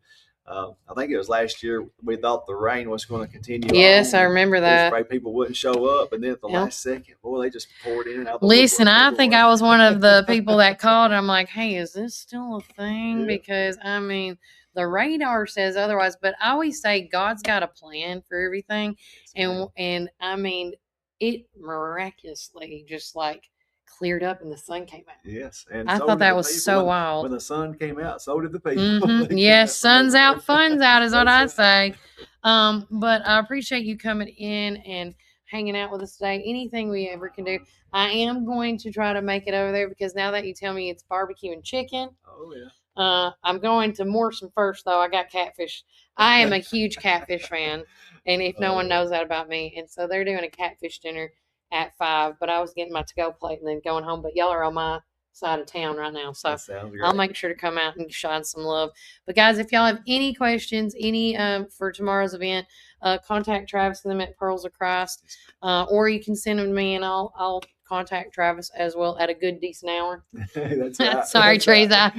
S20: I think it was last year we thought the rain was going to continue.
S1: Yes, I remember that.
S20: Afraid people wouldn't show up, and then at the last second, boy, they just poured in and out.
S1: Listen, I think I was one of the people that called. I'm like, hey, is this still a thing? Because I mean, the radar says otherwise, but I always say God's got a plan for everything, and I mean, it miraculously just like cleared up and the sun came out.
S20: Yes, and
S1: I thought that was so wild.
S20: When the sun came out, so did the people.
S1: Yes, sun's out, fun's out is what I say. But I appreciate you coming in and hanging out with us today. Anything we ever can do. I am going to try to make it over there, because now that you tell me it's barbecue and chicken.
S20: Oh yeah.
S1: I'm going to Morrison first, though. I got catfish. I am a huge catfish fan, and if no one knows that about me, and so they're doing a catfish dinner at 5, but I was getting my to-go plate and then going home. But y'all are on my side of town right now, so I'll make sure to come out and shine some love. But guys, if y'all have any questions, for tomorrow's event, contact Travis and them at Pearls of Christ, or you can send them to me, and I'll contact Travis as well at a good decent hour.
S20: That's right.
S1: Sorry, Teresa.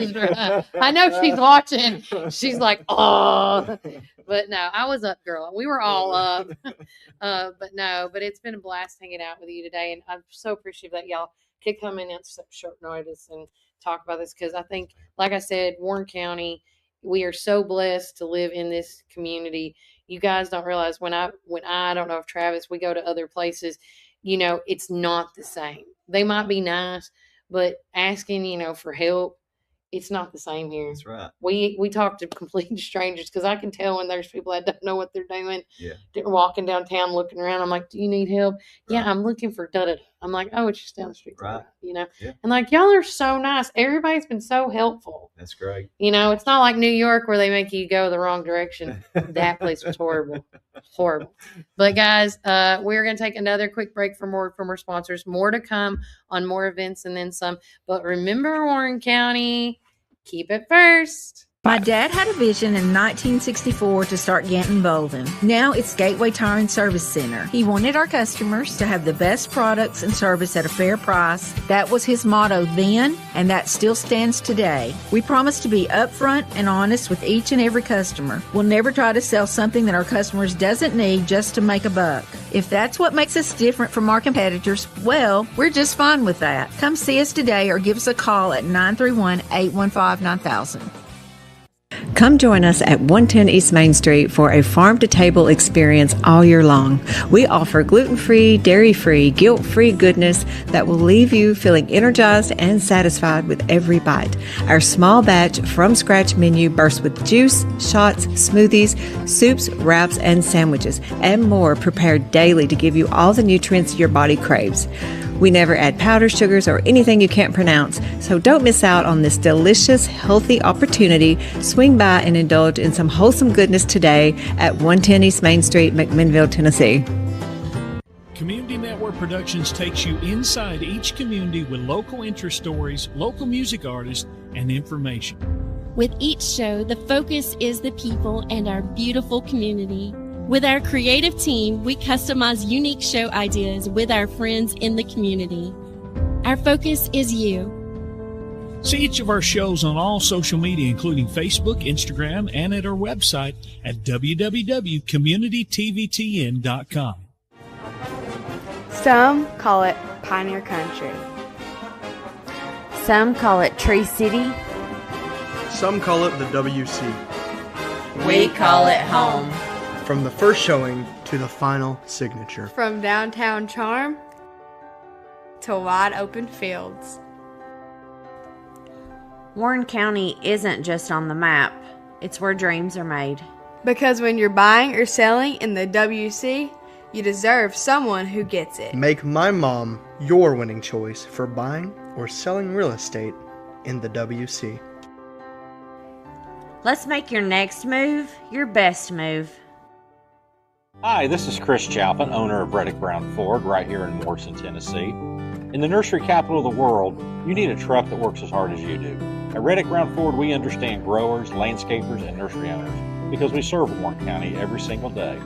S1: I know she's watching. She's like, oh. But no, I was up, girl. We were all up. But it's been a blast hanging out with you today. And I'm so appreciative that y'all could come in at such short notice and talk about this. Because I think, like I said, Warren County, we are so blessed to live in this community. You guys don't realize when I don't know if Travis, we go to other places, it's not the same. They might be nice, but asking, for help, it's not the same here.
S20: That's right.
S1: We talk to complete strangers, because I can tell when there's people that don't know what they're doing.
S20: Yeah.
S1: They're walking downtown looking around. I'm like, do you need help? Right. Yeah, I'm looking for da-da-da. I'm like, oh, it's just down the street.
S20: Right.
S1: Yeah.
S20: And
S1: like, y'all are so nice. Everybody's been so helpful.
S20: That's great.
S1: It's not like New York where they make you go the wrong direction. That place was horrible. Horrible. But guys, we're going to take another quick break from our sponsors. More to come on more events and then some. But remember, Warren County, keep it first.
S21: My dad had a vision in 1964 to start Ganton Bolden. Now it's Gateway Tire and Service Center. He wanted our customers to have the best products and service at a fair price. That was his motto then, and that still stands today. We promise to be upfront and honest with each and every customer. We'll never try to sell something that our customers doesn't need just to make a buck. If that's what makes us different from our competitors, well, we're just fine with that. Come see us today or give us a call at 931-815-9000.
S14: Come join us at 110 East Main Street for a farm-to-table experience all year long. We offer gluten-free, dairy-free, guilt-free goodness that will leave you feeling energized and satisfied with every bite. Our small batch from-scratch menu bursts with juice, shots, smoothies, soups, wraps, and sandwiches, and more prepared daily to give you all the nutrients your body craves. We never add powder sugars or anything you can't pronounce, so don't miss out on this delicious, healthy opportunity. Swing by and indulge in some wholesome goodness today at 110 East Main Street, McMinnville, Tennessee.
S15: Community Network Productions takes you inside each community with local interest stories, local music artists, and information.
S16: With each show, the focus is the people and our beautiful community. With our creative team, we customize unique show ideas with our friends in the community. Our focus is you.
S15: See each of our shows on all social media, including Facebook, Instagram, and at our website at www.communitytvtn.com.
S5: Some call it Pioneer Country.
S7: Some call it Tree City.
S6: Some call it the WC.
S7: We call it home.
S6: From the first showing to the final signature.
S18: From downtown charm to wide open fields.
S7: Warren County isn't just on the map, it's where dreams are made.
S18: Because when you're buying or selling in the WC, you deserve someone who gets it.
S6: Make my mom your winning choice for buying or selling real estate in the WC.
S7: Let's make your next move your best move.
S9: Hi, this is Chris Chalpin, owner of Reddick Brown Ford right here in Morrison, Tennessee. In the nursery capital of the world, you need a truck that works as hard as you do. At Reddick Brown Ford, we understand growers, landscapers, and nursery owners because we serve Warren County every single day.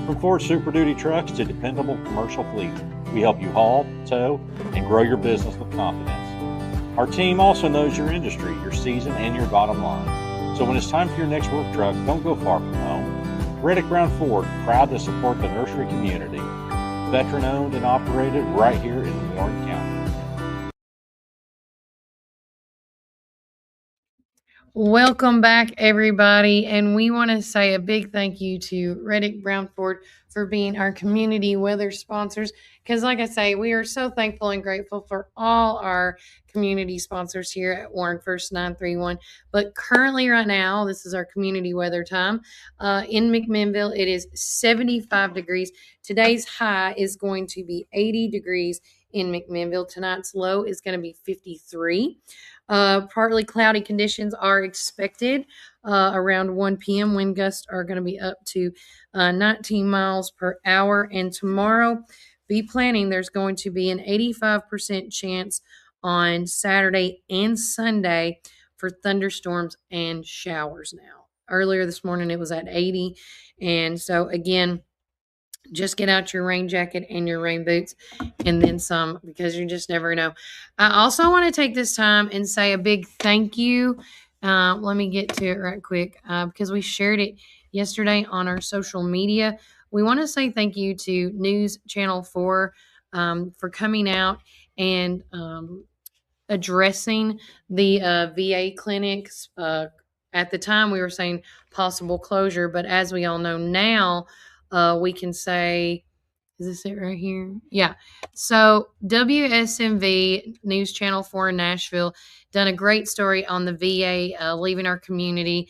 S9: From Ford Super Duty trucks to dependable commercial fleet, we help you haul, tow, and grow your business with confidence. Our team also knows your industry, your season, and your bottom line. So when it's time for your next work truck, don't go far from home. Reddick Brown Ford, proud to support the nursery community. Veteran owned and operated right here in Warren County.
S1: Welcome back, everybody. And we want to say a big thank you to Reddick Brown Ford for being our community weather sponsors. Because like I say, we are so thankful and grateful for all our community sponsors here at Warren First 931. But currently right now, this is our community weather time. In McMinnville, it is 75 degrees. Today's high is going to be 80 degrees in McMinnville. Tonight's low is going to be 53. Partly cloudy conditions are expected around 1 p.m. Wind gusts are going to be up to 19 miles per hour. And tomorrow, be planning, there's going to be an 85% chance on Saturday and Sunday for thunderstorms and showers now. Earlier this morning, it was at 80. And so, again, just get out your rain jacket and your rain boots and then some, because you just never know. I also want to take this time and say a big thank you. Let me get to it right quick because we shared it yesterday on our social media. We want to say thank you to News Channel 4 for coming out and addressing the VA clinics. At the time, we were saying possible closure, but as we all know now, we can say, is this it right here? Yeah. So WSMV News Channel 4 in Nashville done a great story on the VA leaving our community.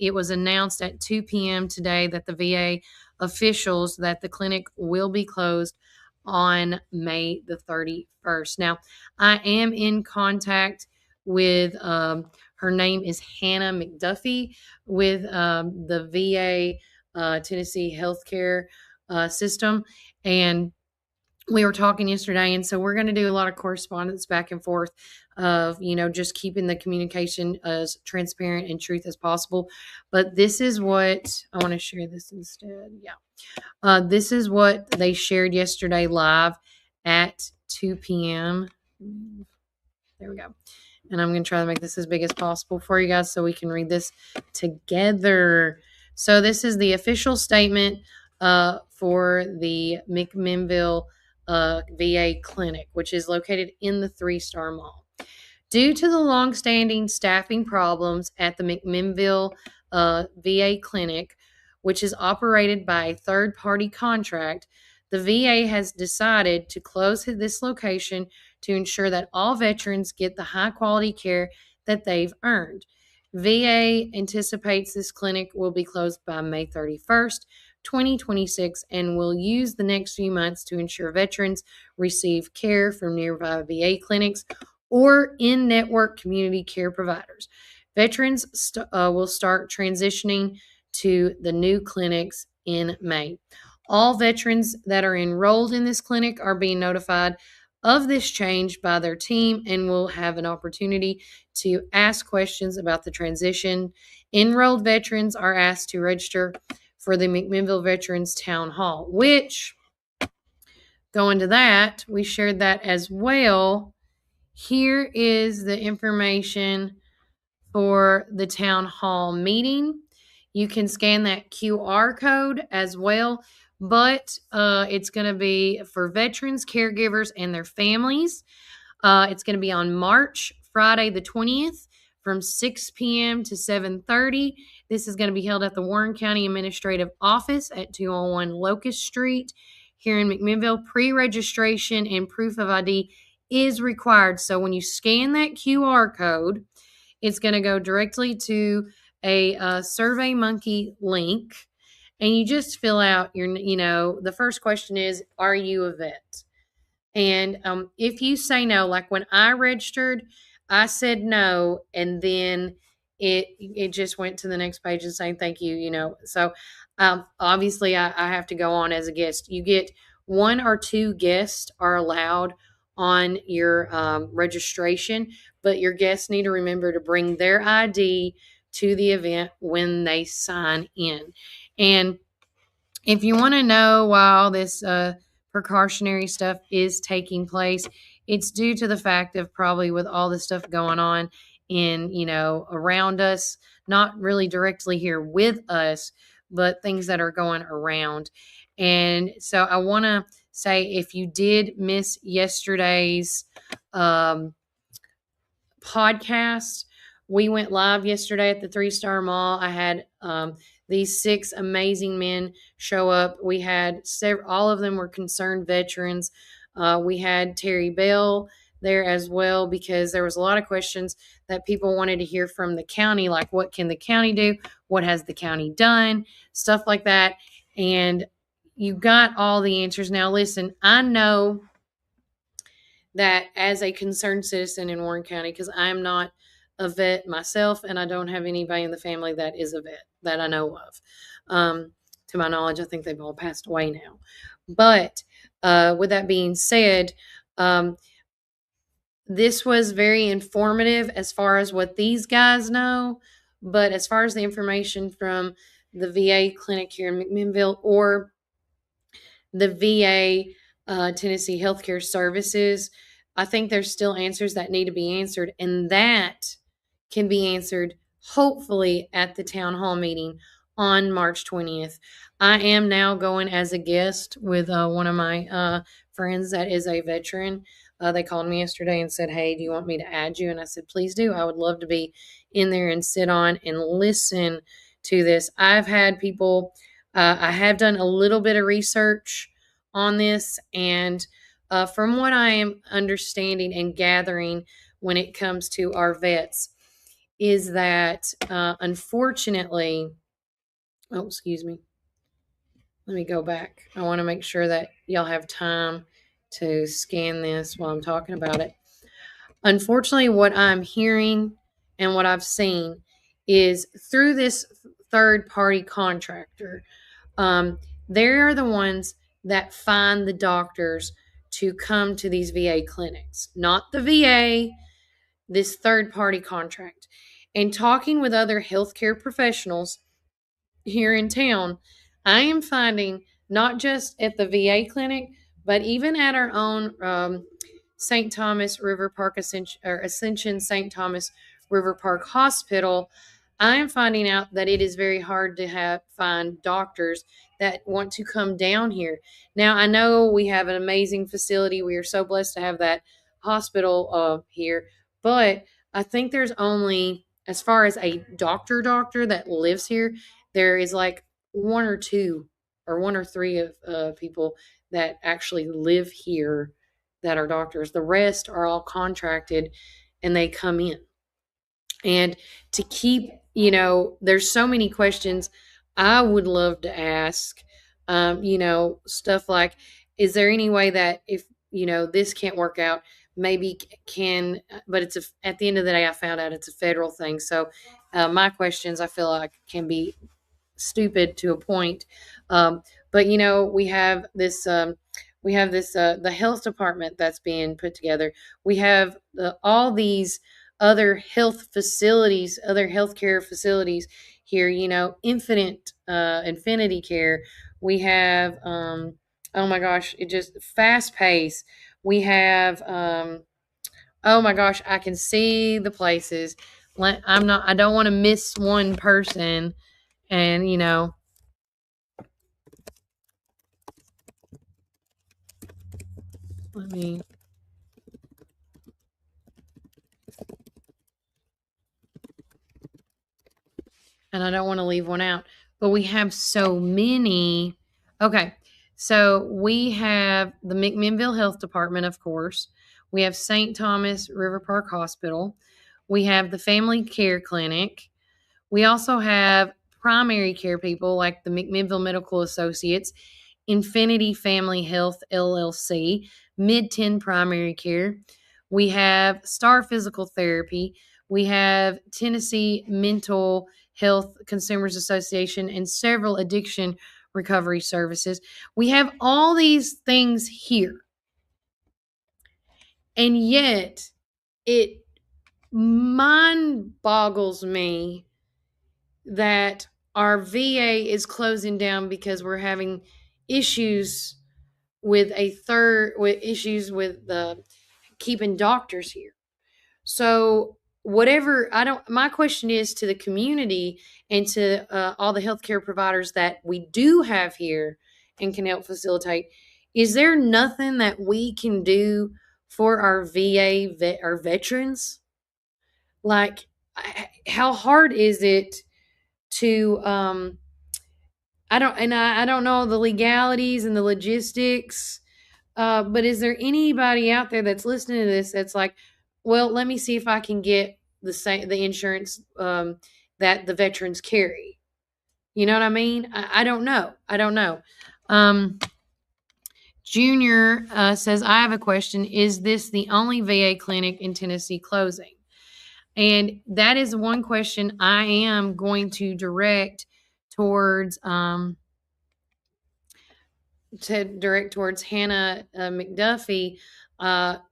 S1: It was announced at 2 p.m. today that the VA officials that the clinic will be closed on May the 31st. Now, I am in contact with, her name is Hannah McDuffie with the VA Tennessee healthcare system. And we were talking yesterday, and so we're going to do a lot of correspondence back and forth of, just keeping the communication as transparent and truth as possible. But this is what I want to share this instead. Yeah. This is what they shared yesterday live at 2 p.m. There we go. And I'm going to try to make this as big as possible for you guys so we can read this together. So this is the official statement for the McMinnville VA clinic, which is located in the 3-Star Mall. Due to the long-standing staffing problems at the McMinnville VA clinic, which is operated by a third-party contract, the VA has decided to close this location to ensure that all veterans get the high-quality care that they've earned. VA anticipates this clinic will be closed by May 31st, 2026, and will use the next few months to ensure veterans receive care from nearby VA clinics or in-network community care providers. Veterans will start transitioning to the new clinics in May. All veterans that are enrolled in this clinic are being notified of this change by their team and will have an opportunity to ask questions about the transition. Enrolled veterans are asked to register for the McMinnville Veterans Town Hall, which, going to that, we shared that as well. Here is the information for the town hall meeting. You can scan that QR code as well, but it's going to be for veterans, caregivers, and their families. It's going to be on Friday the 20th from 6 p.m. to 7:30. This is going to be held at the Warren County Administrative Office at 201 Locust Street here in McMinnville. Pre-registration and proof of ID is required. So when you scan that QR code, it's going to go directly to a SurveyMonkey link, and you just fill out the first question is, are you a vet? And if you say no, like when I registered, I said no, and then it just went to the next page and saying thank you, So obviously I have to go on as a guest. You get 1 or 2 guests are allowed on your registration, but your guests need to remember to bring their ID to the event when they sign in. And if you want to know why all this precautionary stuff is taking place, it's due to the fact of probably with all the stuff going on around us, not really directly here with us, but things that are going around. And so I want to say, if you did miss yesterday's podcast, we went live yesterday at the 3-Star Mall. I had these 6 amazing men show up. We had all of them were concerned veterans. We had Terry Bell there as well, because there was a lot of questions that people wanted to hear from the county, like what can the county do? What has the county done? Stuff like that. And you got all the answers. Now, listen, I know that as a concerned citizen in Warren County, because I'm not a vet myself, and I don't have anybody in the family that is a vet that I know of. To my knowledge, I think they've all passed away now. But with that being said, this was very informative as far as what these guys know. But as far as the information from the VA clinic here in McMinnville or the VA Tennessee Healthcare Services, I think there's still answers that need to be answered, and that can be answered hopefully at the town hall meeting on March 20th. I am now going as a guest with one of my friends that is a veteran. They called me yesterday and said, hey, do you want me to add you? And I said, please do. I would love to be in there and sit on and listen to this. I've had people, I have done a little bit of research on this, and from what I am understanding and gathering when it comes to our vets is that unfortunately, excuse me. Let me go back. I want to make sure that y'all have time to scan this while I'm talking about it. Unfortunately, what I'm hearing and what I've seen is through this third-party contractor, they are the ones that find the doctors to come to these VA clinics, not the VA, this third party contract. And talking with other healthcare professionals here in town, I am finding not just at the VA clinic, but even at our own St. Thomas River Park Ascension St. Thomas River Park Hospital, I am finding out that it is very hard to find doctors that want to come down here. Now, I know we have an amazing facility. We are so blessed to have that hospital here, but I think there's only, as far as a doctor that lives here, there is like one or three of people that actually live here that are doctors. The rest are all contracted and they come in. And to keep, there's so many questions I would love to ask, stuff like, is there any way that if, this can't work out, maybe but at the end of the day, I found out it's a federal thing. So my questions, I feel like, can be stupid to a point. But we have this the health department that's being put together. We have all these other healthcare facilities here, Infinity Care. We have oh my gosh, it just fast pace. We have oh my gosh, I can see the places. I don't want to miss one person. And, let me, and I don't want to leave one out, but we have so many. Okay. So we have the McMinnville Health Department, of course. We have St. Thomas River Park Hospital. We have the Family Care Clinic. We also have primary care people like the McMinnville Medical Associates, Infinity Family Health LLC, Mid-10 Primary Care. We have Star Physical Therapy. We have Tennessee Mental Health Consumers Association and several addiction recovery services. We have all these things here. And yet it mind boggles me that our VA is closing down because we're having issues with keeping doctors here. So my question is to the community and to all the healthcare providers that we do have here and can help facilitate, is there nothing that we can do for our our veterans? Like, how hard is it to I don't know the legalities and the logistics, but is there anybody out there that's listening to this that's like, well, let me see if I can get the insurance that the veterans carry? You know what I mean? I don't know. Junior says, I have a question. Is this the only VA clinic in Tennessee closing? And that is one question I am going to direct towards Hannah McDuffie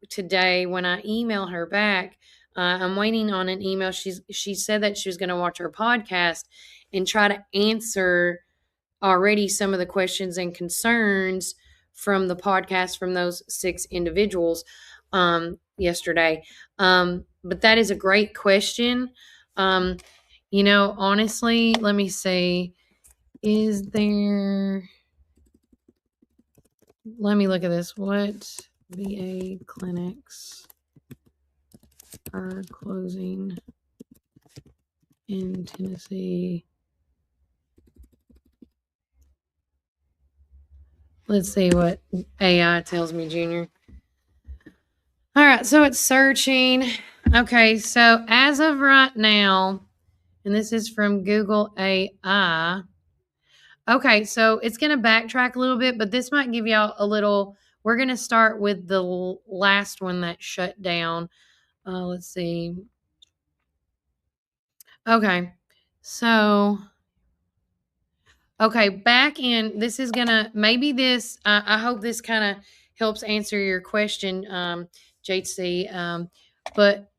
S1: today when I email her back. I'm waiting on an email. She said that she was going to watch our podcast and try to answer already some of the questions and concerns from the podcast from those 6 individuals yesterday. But that is a great question. Honestly, let me see. Let me look at this. What VA clinics are closing in Tennessee? Let's see what AI tells me, Junior. All right, so it's searching. Okay, so as of right now, and this is from Google AI. Okay, so it's going to backtrack a little bit, but this might give y'all a little. We're going to start with the last one that shut down. Let's see. Okay, so. Okay, back in. This is going to. Maybe this. I hope this kind of helps answer your question, JC. But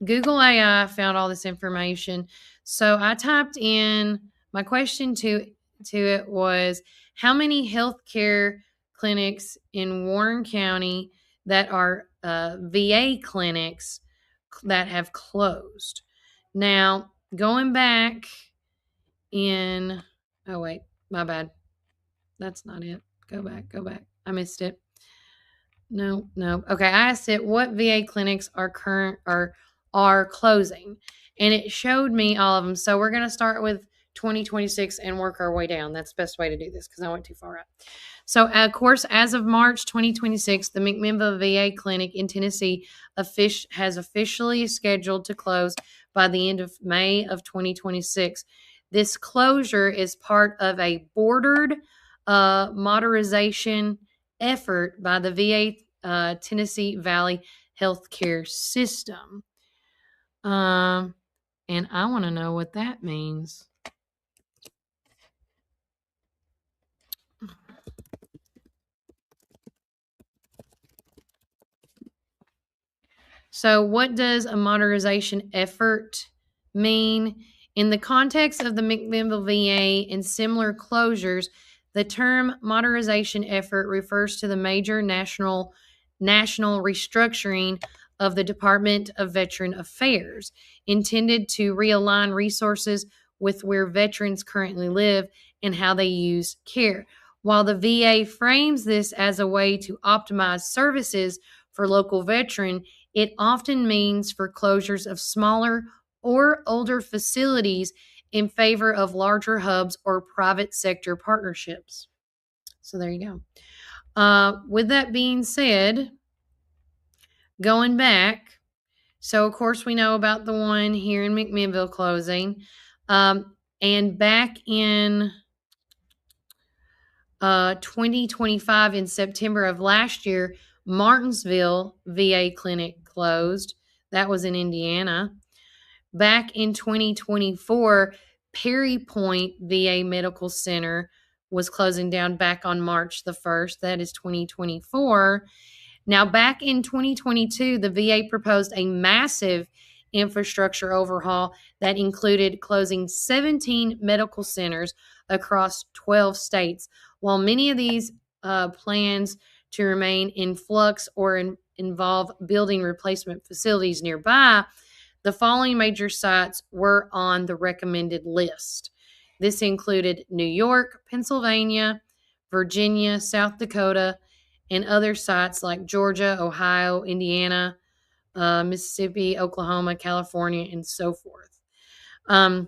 S1: Google AI found all this information. So I typed in my question to it was, how many healthcare clinics in Warren County that are VA clinics that have closed? Now, going back in, oh wait, my bad. That's not it. Go back. I missed it. No. Okay, I asked it what VA clinics are closing, and it showed me all of them. So we're gonna start with 2026 and work our way down. That's the best way to do this because I went too far up. So, of course, as of March 2026, the McMinnville VA clinic in Tennessee has officially scheduled to close by the end of May of 2026. This closure is part of a bordered modernization effort by the VA Tennessee Valley Healthcare System. And I want to know what that means. So what does a modernization effort mean? In the context of the McMinnville VA and similar closures, the term modernization effort refers to the major national restructuring of the Department of Veteran Affairs, intended to realign resources with where veterans currently live and how they use care. While the VA frames this as a way to optimize services for local veteran, it often means for closures of smaller or older facilities in favor of larger hubs or private sector partnerships. So there you go. With that being said, going back, so of course we know about the one here in McMinnville closing. And back in 2025, in September of last year, Martinsville VA clinic closed. That was in Indiana. Back in 2024, Perry Point VA Medical Center was closing down back on March the 1st. That is 2024. Now, back in 2022, the VA proposed a massive infrastructure overhaul that included closing 17 medical centers across 12 states. While many of these plans to remain in flux or involve building replacement facilities nearby, the following major sites were on the recommended list. This included New York, Pennsylvania, Virginia, South Dakota, and other sites like Georgia, Ohio, Indiana, Mississippi, Oklahoma, California, and so forth. And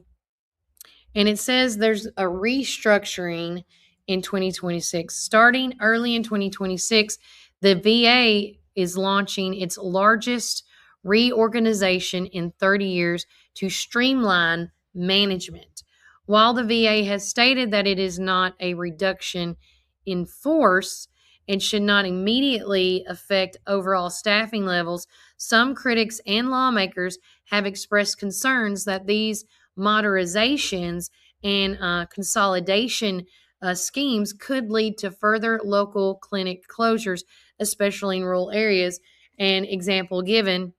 S1: it says there's a restructuring in 2026. Starting early in 2026, the VA is launching its largest reorganization in 30 years to streamline management. While the VA has stated that it is not a reduction in force and should not immediately affect overall staffing levels, some critics and lawmakers have expressed concerns that these modernizations and consolidation schemes could lead to further local clinic closures, especially in rural areas. An example given,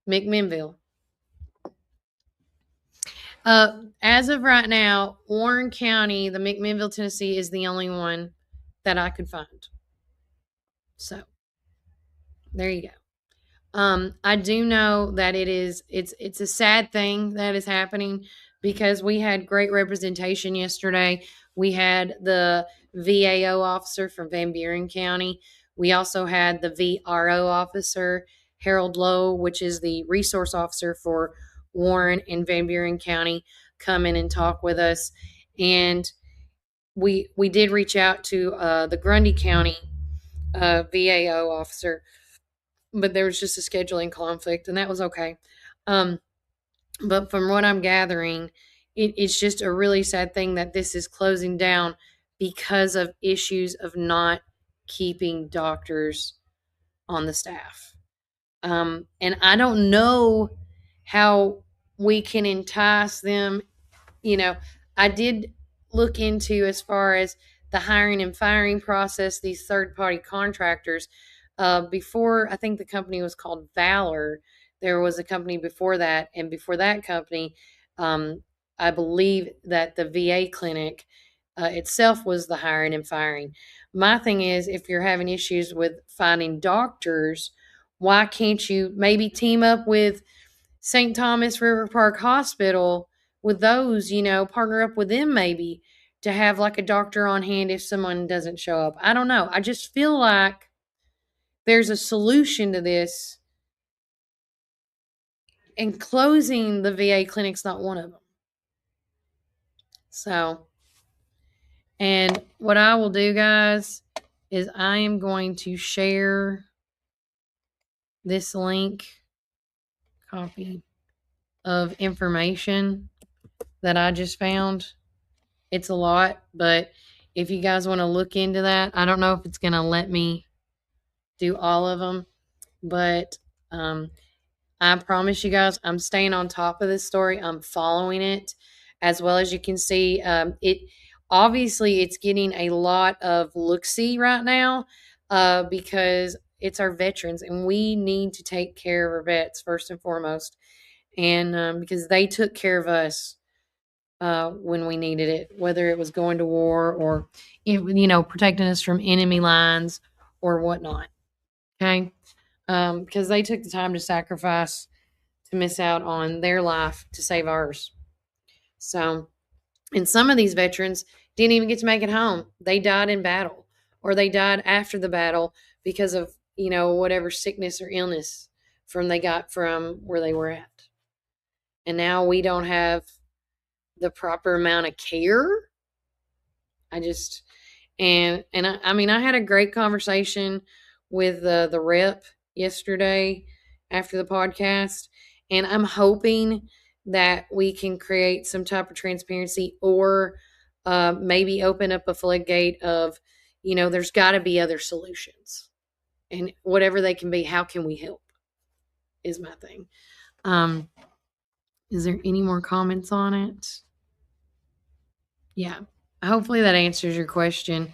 S1: McMinnville. As of right now, Warren County, the McMinnville, Tennessee, is the only one that I could find. So there you go. I do know that it's a sad thing that is happening because we had great representation yesterday. We had the VAO officer from Van Buren County. We also had the VRO officer, Harold Lowe, which is the resource officer for Warren and Van Buren County, come in and talk with us. And we did reach out to the Grundy County VAO officer, but there was just a scheduling conflict, and that was okay. But from what I'm gathering, it's just a really sad thing that this is closing down because of issues of not keeping doctors on the staff. And I don't know how we can entice them. You know, I did look into as far as the hiring and firing process, these third-party contractors, Before, I think the company was called Valor. There was a company before that, and before that company, I believe that the VA clinic itself was the hiring and firing. My thing is, if you're having issues with finding doctors, why can't you maybe team up with St. Thomas River Park Hospital with those, partner up with them maybe to have like a doctor on hand if someone doesn't show up? I don't know. I just feel like there's a solution to this, and closing the VA clinic's not one of them. So, and what I will do, guys, is I am going to share this link, copy of information that I just found. It's a lot, but if you guys want to look into that, I don't know if it's going to let me do all of them, but I promise you guys, I'm staying on top of this story. I'm following it. As well as you can see, it's getting a lot of look-see right now because it's our veterans, and we need to take care of our vets first and foremost, and because they took care of us when we needed it, whether it was going to war or protecting us from enemy lines or whatnot. Okay, because they took the time to sacrifice to miss out on their life to save ours. So, and some of these veterans didn't even get to make it home. They died in battle, or they died after the battle because of, whatever sickness or illness they got from where they were at. And now we don't have the proper amount of care. I had a great conversation with the rep yesterday after the podcast, and I'm hoping that we can create some type of transparency, or maybe open up a floodgate of, there's got to be other solutions, and whatever they can be, how can we help is my thing. Is there any more comments on it? Yeah. Hopefully that answers your question.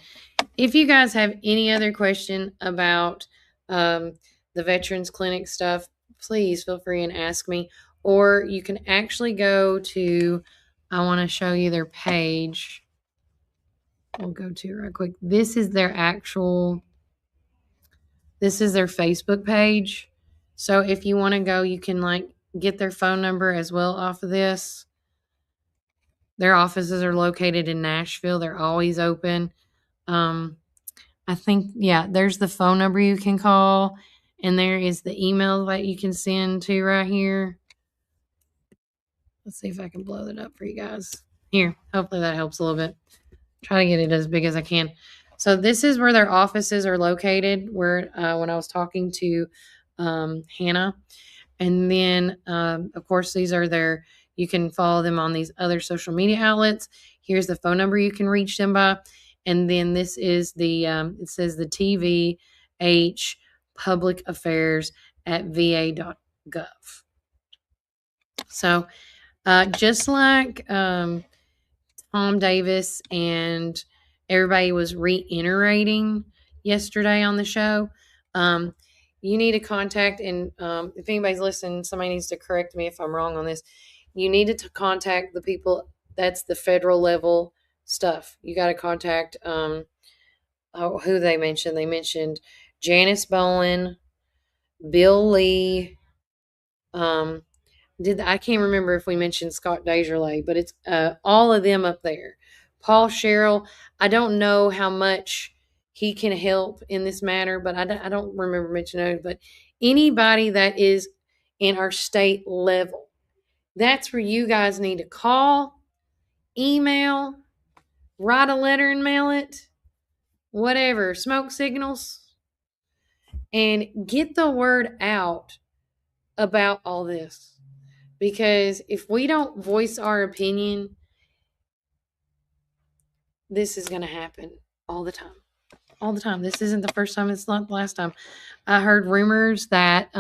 S1: If you guys have any other question about the Veterans Clinic stuff, please feel free and ask me. Or you can actually go to, I want to show you their page. We'll go to it real quick. This is their Facebook page. So if you want to go, you can get their phone number as well off of this. Their offices are located in Nashville. They're always open. I think, there's the phone number you can call, and there is the email that you can send to right here. Let's see if I can blow that up for you guys. Here, hopefully that helps a little bit. Try to get it as big as I can. So this is where their offices are located, where when I was talking to Hannah. And then, of course, you can follow them on these other social media outlets. Here's the phone number you can reach them by. And then this is it says the TVH Public Affairs at va.gov. So just like Tom Davis and everybody was reiterating yesterday on the show, you need to contact, and if anybody's listening, somebody needs to correct me if I'm wrong on this. You needed to contact the people, that's the federal level stuff. You got to contact who they mentioned. They mentioned Janice Bowen, Bill Lee. I can't remember if we mentioned Scott Desjardins, but it's all of them up there. Paul Sherrill, I don't know how much he can help in this matter, but I don't remember mentioning it. But anybody that is in our state level, that's where you guys need to call, email, write a letter and mail it, whatever, smoke signals, and get the word out about all this. Because if we don't voice our opinion, this is going to happen all the time. All the time. This isn't the first time. It's not the last time. I heard rumors that,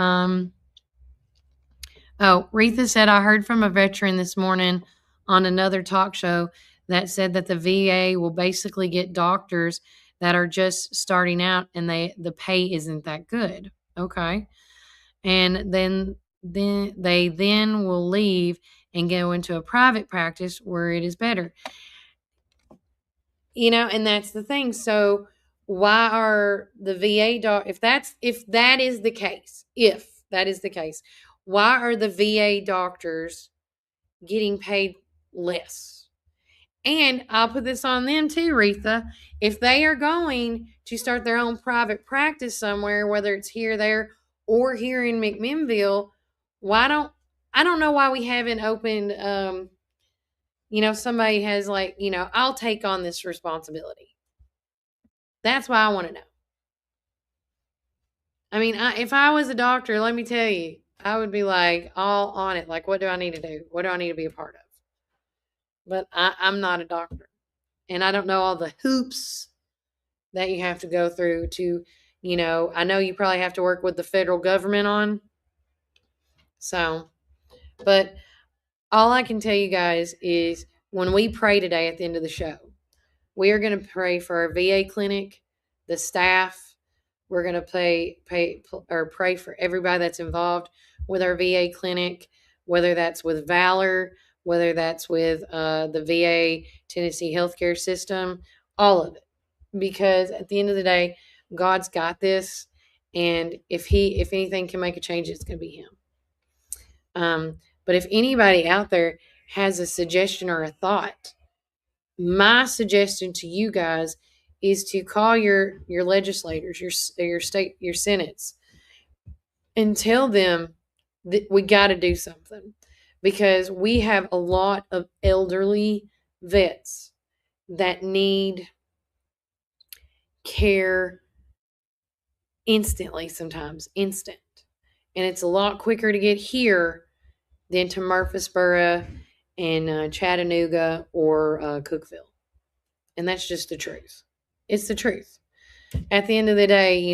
S1: Retha said, I heard from a veteran this morning on another talk show that said that the VA will basically get doctors that are just starting out and the pay isn't that good. Okay. And then they will leave and go into a private practice where it is better. And that's the thing. So why are the VA if that is the case, why are the VA doctors getting paid less? And I'll put this on them too, Retha. If they are going to start their own private practice somewhere, whether it's here, there, or here in McMinnville, I don't know why we haven't opened, somebody has I'll take on this responsibility. That's why I want to know. I mean, if I was a doctor, let me tell you, I would be all on it. What do I need to do? What do I need to be a part of? But I'm not a doctor. And I don't know all the hoops that you have to go through to, I know you probably have to work with the federal government on. So, but all I can tell you guys is when we pray today at the end of the show, we are going to pray for our VA clinic, the staff. We're going to pray for everybody that's involved with our VA clinic, whether that's with Valor, whether that's with the VA Tennessee healthcare system, all of it. Because at the end of the day, God's got this. And if anything can make a change, it's going to be him. But if anybody out there has a suggestion or a thought, my suggestion to you guys is to call your legislators, your state, your senates, and tell them that we got to do something, because we have a lot of elderly vets that need care instantly, sometimes instant. And it's a lot quicker to get here than to Murfreesboro and Chattanooga or Cookeville. And that's just the truth. It's the truth. At the end of the day,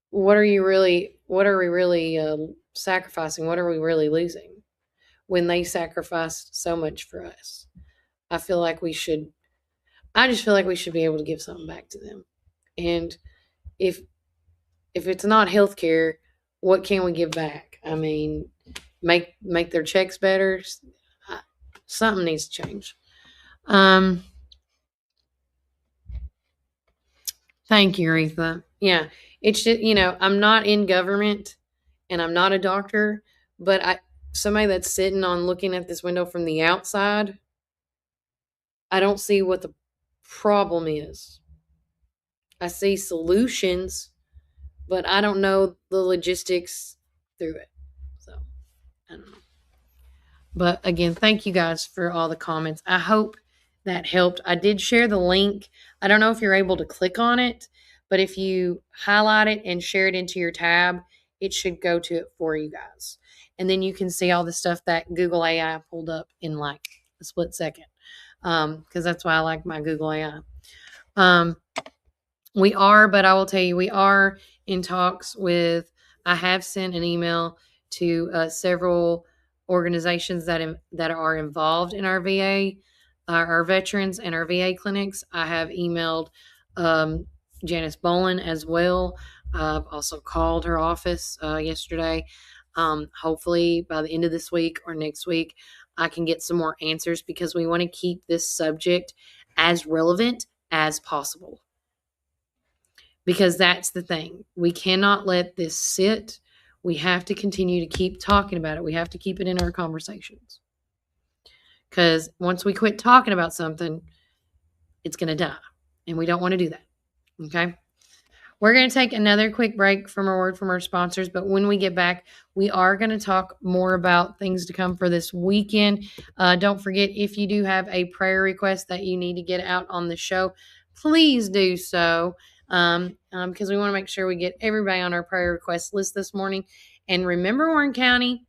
S1: what are we really sacrificing? What are we really losing when they sacrificed so much for us? I just feel like we should be able to give something back to them. And if it's not healthcare, what can we give back? I mean, make their checks better. Something needs to change. Thank you, Aretha. Yeah, it's just, I'm not in government and I'm not a doctor, but somebody that's sitting on looking at this window from the outside, I don't see what the problem is. I see solutions, but I don't know the logistics through it. So, I don't know. But again, thank you guys for all the comments. I hope that helped. I did share the link. I don't know if you're able to click on it, but if you highlight it and share it into your tab, it should go to it for you guys. And then you can see all the stuff that Google AI pulled up in a split second. Because that's why I like my Google AI. But I will tell you, we are in talks with, I have sent an email to several organizations that are involved in our VA, our veterans and our VA clinics. I have emailed Janice Bolin as well. I've also called her office yesterday. Hopefully by the end of this week or next week, I can get some more answers, because we want to keep this subject as relevant as possible. Because that's the thing. We cannot let this sit. We have to continue to keep talking about it. We have to keep it in our conversations. Because once we quit talking about something, it's going to die. And we don't want to do that. Okay? We're going to take another quick break from a word from our sponsors. But when we get back, we are going to talk more about things to come for this weekend. Don't forget, if you do have a prayer request that you need to get out on the show, please do so. Because we want to make sure we get everybody on our prayer request list this morning. And remember, Warren County,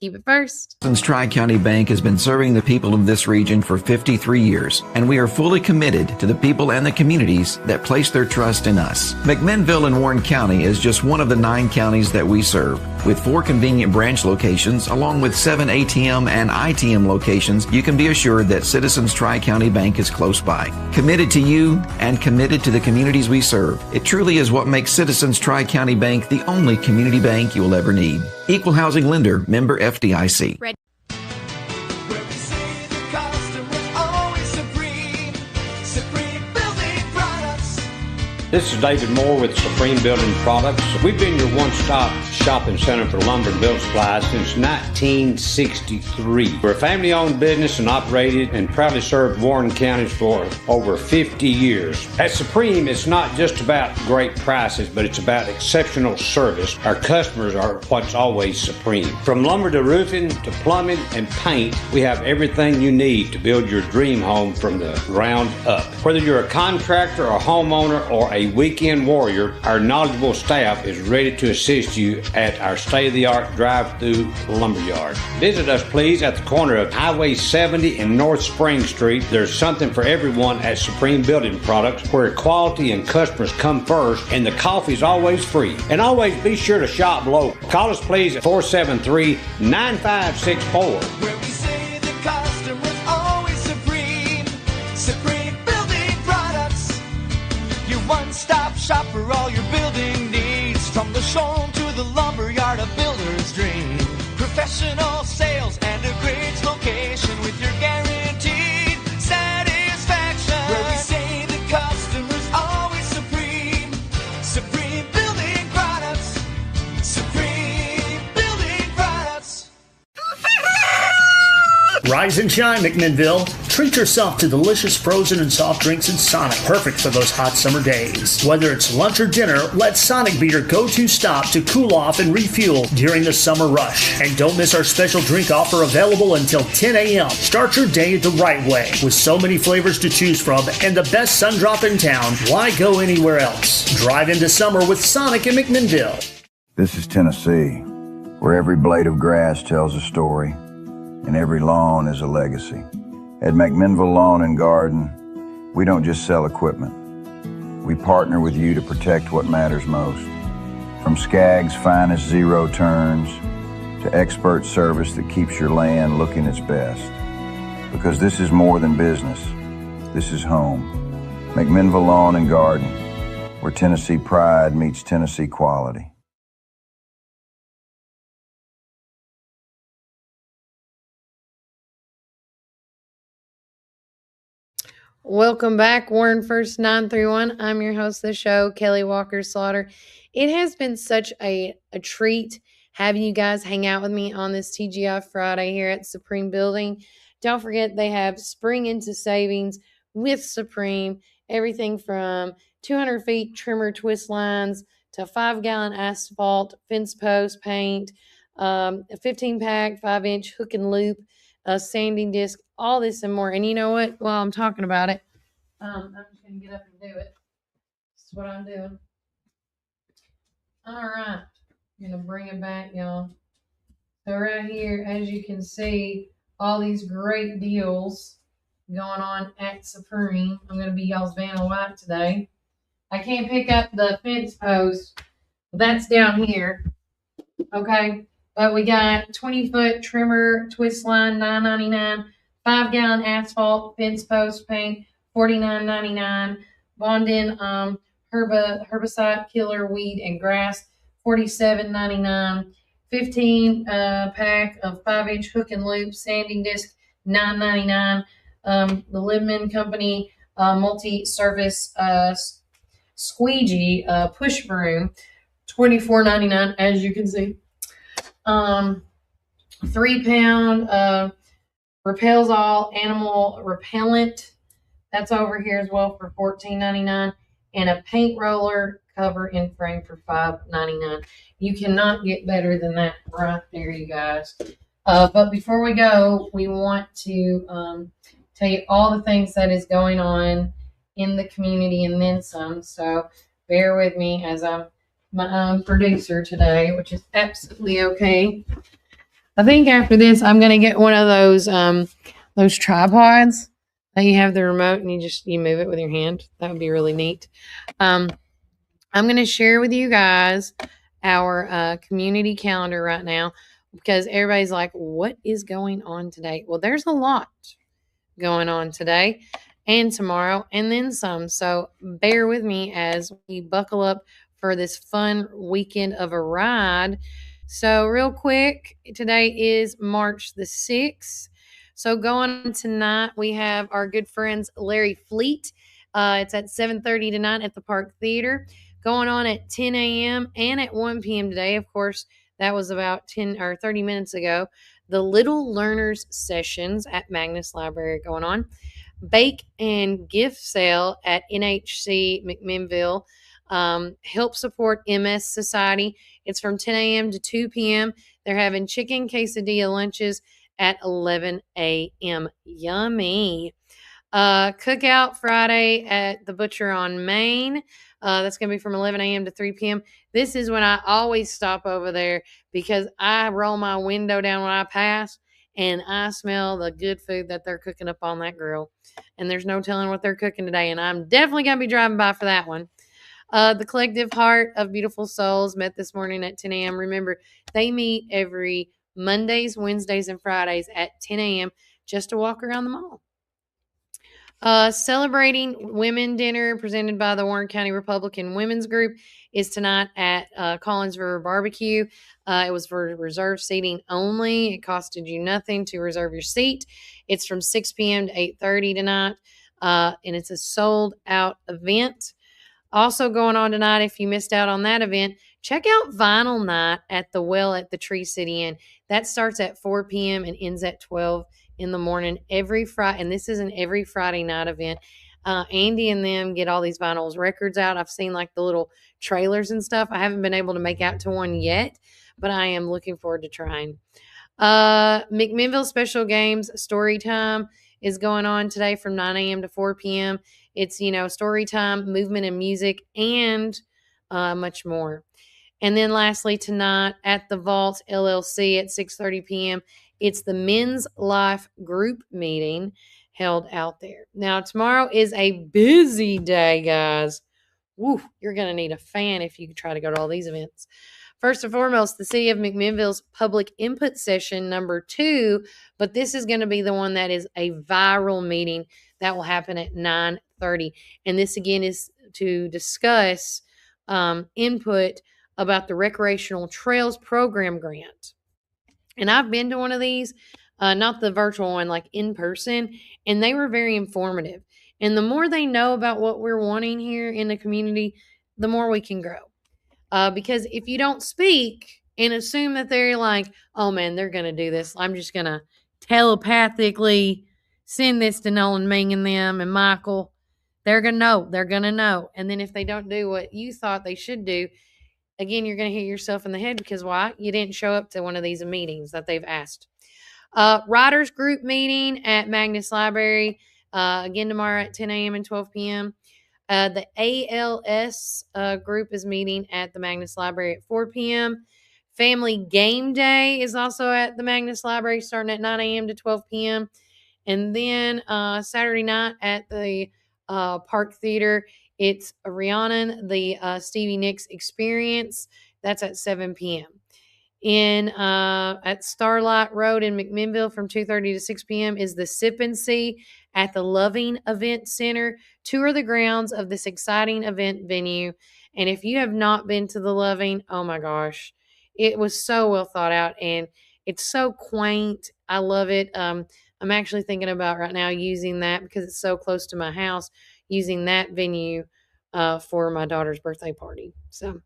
S1: keep it first.
S2: Tri-County Bank has been serving the people of this region for 53 years, and we are fully committed to the people and the communities that place their trust in us. McMinnville and Warren County is just one of the 9 counties that we serve. With 4 convenient branch locations, along with 7 ATM and ITM locations, you can be assured that Citizens Tri-County Bank is close by. Committed to you and committed to the communities we serve. It truly is what makes Citizens Tri-County Bank the only community bank you'll ever need. Equal housing lender, member FDIC.
S3: This is David Moore with Supreme Building Products. We've been your one-stop shopping center for lumber and building supplies since 1963. We're a family-owned business and operated and proudly served Warren counties for over 50 years. At Supreme, it's not just about great prices, but it's about exceptional service. Our customers are what's always supreme. From lumber to roofing to plumbing and paint, we have everything you need to build your dream home from the ground up. Whether you're a contractor, a homeowner, or a weekend warrior, our knowledgeable staff is ready to assist you at our state-of-the-art drive-through lumberyard. Visit us, please, at the corner of Highway 70 and North Spring Street. There's something for everyone at Supreme Building Products, where quality and customers come first, and the coffee's always free. And always be sure to shop local. Call us, please, at 473-9564.
S22: Where we say the customer's always supreme. Supreme Building Products. Your one-stop shop for all your building needs. From the showroom to the lumberyard, a builder's dream. Professional sales and a great location with your guaranteed satisfaction. Where we say the customer's always supreme. Supreme Building Products. Supreme Building Products.
S23: Rise and shine, McMinnville. Treat yourself to delicious frozen and soft drinks in Sonic, perfect for those hot summer days. Whether it's lunch or dinner, let Sonic be your go-to stop to cool off and refuel during the summer rush. And don't miss our special drink offer available until 10 a.m. Start your day the right way. With so many flavors to choose from and the best sun drop in town, why go anywhere else? Drive into summer with Sonic in McMinnville.
S13: This is Tennessee, where every blade of grass tells a story and every lawn is a legacy. At McMinnville Lawn and Garden, we don't just sell equipment. We partner with you to protect what matters most. From Skag's finest zero turns to expert service that keeps your land looking its best. Because this is more than business. This is home. McMinnville Lawn and Garden, where Tennessee pride meets Tennessee quality.
S1: Welcome back, Warren First 931. I'm your host of the show, Kelly Walker Slaughter. It has been such a treat having you guys hang out with me on this TGI Friday here at Supreme Building. Don't forget, they have spring into savings with Supreme. Everything from 200 feet trimmer twist lines to 5-gallon asphalt, fence post paint, a 15-pack, 5-inch hook and loop, a sanding disc, all this and more. And you know what? While I'm talking about it, I'm just going to get up and do it. This is what I'm doing. All right. I'm going to bring it back, y'all. So right here, as you can see, all these great deals going on at Supreme. I'm going to be y'all's Vanna White today. I can't pick up the fence post. That's down here. Okay. But we got 20-foot trimmer twist line, $9.99. 5-gallon asphalt fence post paint, $49.99. Bondin herbicide killer weed and grass, $47.99. 15 pack of 5-inch hook and loop sanding disc, $9.99. The Libman Company multi-service squeegee push broom, $24.99, as you can see. 3-pound repels all animal repellent. That's over here as well for $14.99. And a paint roller cover and frame for $5.99. You cannot get better than that right there, you guys. But before we go, we want to tell you all the things that is going on in the community and then some. So bear with me as I'm my own producer today, which is absolutely okay. I think after this, I'm going to get one of those tripods that you have the remote and you move it with your hand. That would be really neat. I'm going to share with you guys our community calendar right now because everybody's like, what is going on today? Well, there's a lot going on today and tomorrow and then some. So bear with me as we buckle up for this fun weekend of a ride. So real quick, today is March the 6th. So going on tonight, we have our good friends Larry Fleet. It's at 7:30 tonight at the Park Theater. Going on at 10 a.m. and at 1 p.m. today. Of course, that was about 10 or 30 minutes ago. The Little Learners Sessions at Magnus Library going on. Bake and gift sale at NHC McMinnville. Help support MS Society. It's from 10 a.m. to 2 p.m. They're having chicken quesadilla lunches at 11 a.m. Yummy. Cookout Friday at the Butcher on Main. That's going to be from 11 a.m. to 3 p.m. This is when I always stop over there because I roll my window down when I pass and I smell the good food that they're cooking up on that grill. And there's no telling what they're cooking today. And I'm definitely going to be driving by for that one. The Collective Heart of Beautiful Souls met this morning at 10 a.m. Remember, they meet every Mondays, Wednesdays, and Fridays at 10 a.m. just to walk around the mall. Celebrating Women Dinner presented by the Warren County Republican Women's Group is tonight at Collins River Barbecue. It was for reserved seating only. It costed you nothing to reserve your seat. It's from 6 p.m. to 8:30 tonight, and it's a sold-out event. Also going on tonight, if you missed out on that event, check out Vinyl Night at the Well at the Tree City Inn. That starts at 4 p.m. and ends at 12 in the morning every Friday. And this is an every Friday night event. Andy and them get all these vinyls records out. I've seen like the little trailers and stuff. I haven't been able to make out to one yet, but I am looking forward to trying. McMinnville Special Games Story Time is going on today from 9 a.m. to 4 p.m. It's, story time, movement and music, and much more. And then lastly, tonight at the Vault LLC at 6:30 p.m., it's the Men's Life Group meeting held out there. Now, tomorrow is a busy day, guys. Woo, you're going to need a fan if you try to go to all these events. First and foremost, the City of McMinnville's public input session number 2, but this is going to be the one that is a viral meeting that will happen at 9:30. And this again is to discuss input about the Recreational Trails Program grant. And I've been to one of these, not the virtual one, like in person, and they were very informative. And the more they know about what we're wanting here in the community, the more we can grow. Because if you don't speak and assume that they're like, oh man, they're going to do this, I'm just going to telepathically send this to Nolan Ming and them and Michael, they're going to know. They're going to know. And then if they don't do what you thought they should do, again, you're going to hit yourself in the head because why? You didn't show up to one of these meetings that they've asked. Writers group meeting at Magnus Library, again tomorrow at 10 a.m. and 12 p.m. The ALS group is meeting at the Magnus Library at 4 p.m. Family Game Day is also at the Magnus Library starting at 9 a.m. to 12 p.m. And then Saturday night at the Park Theater, it's Rhiannon, the Stevie Nicks Experience. That's at 7 p.m. At Starlight Road in McMinnville from 2:30 to 6 p.m. is the Sip and See at the Loving Event Center. Tour the grounds of this exciting event venue. And if you have not been to the Loving, oh my gosh, it was so well thought out and it's so quaint. I love it. I'm actually thinking about right now using that because it's so close to my house, using that venue for my daughter's birthday party. So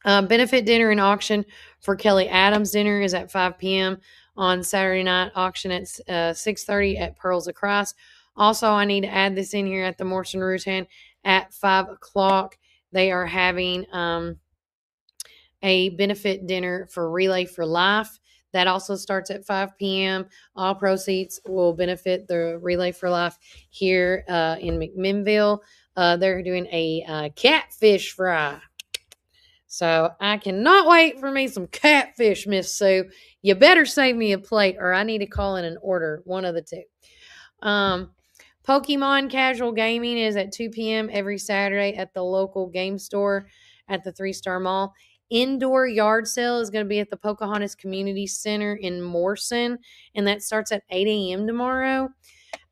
S1: benefit dinner and auction for Kelly Adams dinner is at 5 p.m. on Saturday night. Auction at 6:30 at Pearls of Christ. Also, I need to add this in here at the Morrison Rutan at 5 o'clock. They are having a benefit dinner for Relay for Life. That also starts at 5 p.m. All proceeds will benefit the Relay for Life here in McMinnville. They're doing a catfish fry. So I cannot wait for me some catfish, Miss Sue. You better save me a plate or I need to call in an order, one of the two. Pokemon Casual Gaming is at 2 p.m. every Saturday at the local game store at the 3 Star Mall. indoor yard sale is going to be at the Pocahontas Community Center in Morrison, and that starts at 8 a.m. tomorrow,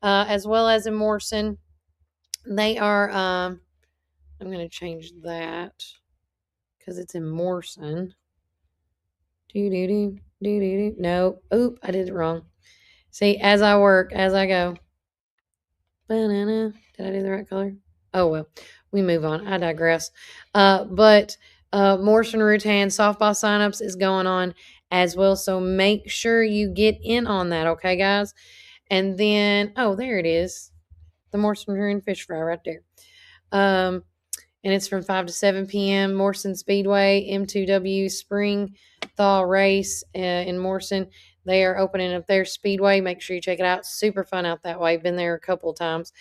S1: as well as in Morrison. They are, I'm going to change that because it's in Morrison. No. Oop, I did it wrong. See, as I work, as I go. Banana. Did I do the right color? Oh, well, we move on. I digress. But Morrison Rutan softball signups is going on as well. So make sure you get in on that, okay, guys? And then, oh, there it is. The Morrison Rutan fish fry right there. And it's from 5 to 7 p.m. Morrison Speedway, M2W Spring Thaw Race in Morrison. They are opening up their speedway. Make sure you check it out. Super fun out that way. Been there a couple of times.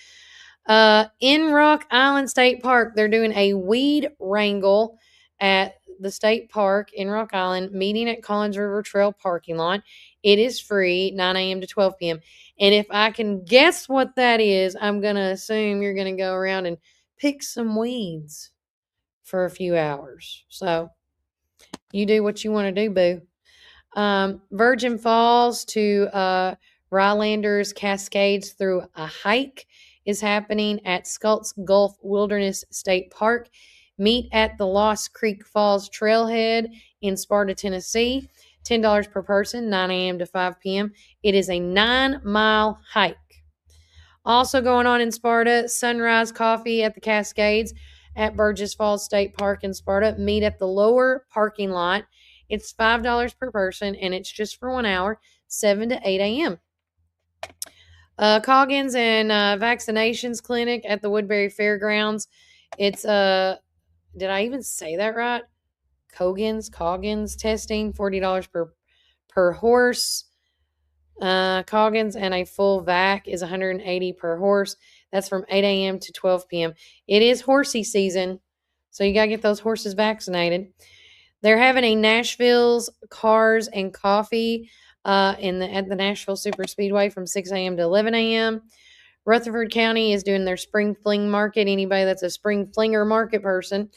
S1: In Rock Island State Park, they're doing a weed wrangle at the state park in Rock Island, meeting at Collins River Trail parking lot. It is free, 9 a.m. to 12 p.m. And if I can guess what that is, I'm going to assume you're going to go around and pick some weeds for a few hours. So you do what you want to do, boo. Virgin Falls to Rylanders Cascades through a hike is happening at Skulls Gulf Wilderness State Park. Meet at the Lost Creek Falls Trailhead in Sparta, Tennessee. $10 per person, 9 a.m. to 5 p.m. It is a 9-mile hike. Also going on in Sparta, Sunrise Coffee at the Cascades at Burgess Falls State Park in Sparta. Meet at the lower parking lot. It's $5 per person, and it's just for 1 hour, 7 to 8 a.m. Coggins and Vaccinations Clinic at the Woodbury Fairgrounds. It's, did I even say that right? Coggins testing, $40 per horse. Coggins and a full vac is $180 per horse. That's from 8 a.m. to 12 p.m. It is horsey season, so you got to get those horses vaccinated. They're having a Nashville's Cars and Coffee at the Nashville Super Speedway from 6 a.m. to 11 a.m. Rutherford County is doing their Spring Fling Market. Anybody that's a Spring Flinger Market person,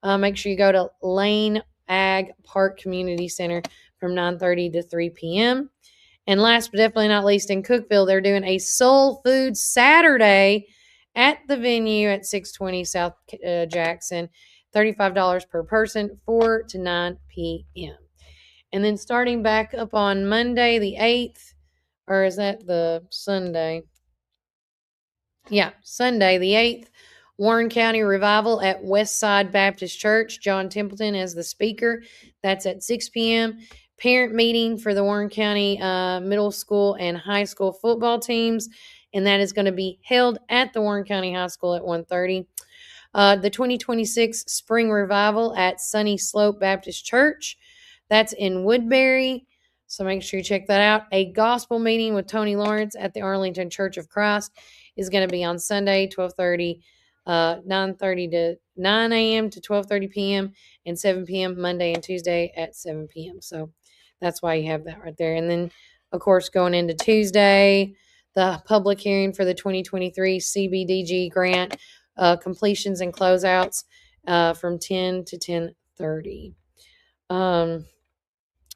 S1: make sure you go to Lane Ag Park Community Center from 9:30 to 3 p.m. And last but definitely not least, in Cookeville, they're doing a Soul Food Saturday at the venue at 620 South Jackson. $35 per person, 4 to 9 p.m. And then starting back up on Monday the 8th, or is that the Sunday? Yeah, Sunday the 8th, Warren County Revival at Westside Baptist Church. John Templeton as the speaker. That's at 6 p.m. Parent meeting for the Warren County middle school and high school football teams, and that is going to be held at the Warren County High School at 1:30. The 2026 Spring Revival at Sunny Slope Baptist Church. That's in Woodbury, so make sure you check that out. A gospel meeting with Tony Lawrence at the Arlington Church of Christ is going to be on Sunday, 12:30, 9:30 to 9 a.m. to 12:30 p.m. and 7 p.m. Monday and Tuesday at 7 p.m. So that's why you have that right there. And then, of course, going into Tuesday, the public hearing for the 2023 CBDG grant completions and closeouts from 10 to 10:30,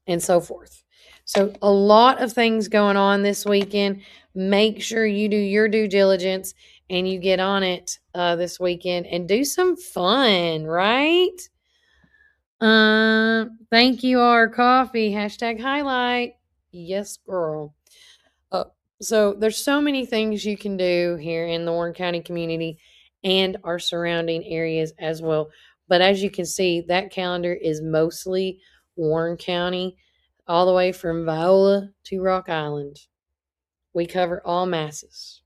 S1: and so forth. So a lot of things going on this weekend. Make sure you do your due diligence and you get on it this weekend and do some fun, right? Thank you, our coffee. #highlight. Yes, girl. So there's so many things you can do here in the Warren County community and our surrounding areas as well. But as you can see, that calendar is mostly Warren County, all the way from Viola to Rock Island. We cover all masses.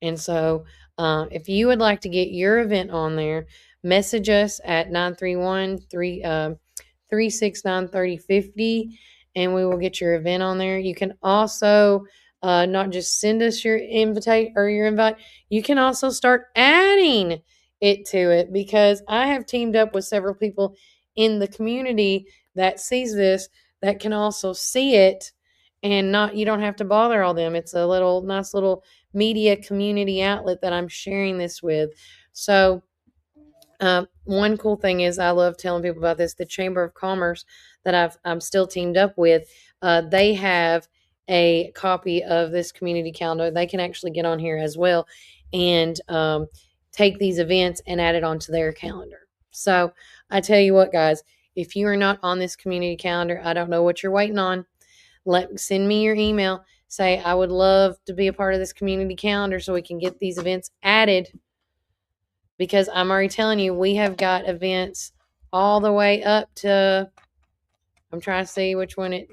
S1: And so if you would like to get your event on there, message us at 931-369-3050, and we will get your event on there. You can also not just send us your invite, you can also start adding it to it, because I have teamed up with several people in the community that sees this that can also see it, and you don't have to bother all them. It's a nice little media community outlet that I'm sharing this with. So One cool thing is I love telling people about this. The Chamber of Commerce that I'm still teamed up with, they have a copy of this community calendar. They can actually get on here as well and take these events and add it onto their calendar. So I tell you what, guys, if you are not on this community calendar, I don't know what you're waiting on. Send me your email. Say, I would love to be a part of this community calendar so we can get these events added, because I'm already telling you, we have got events all the way up to, I'm trying to see which one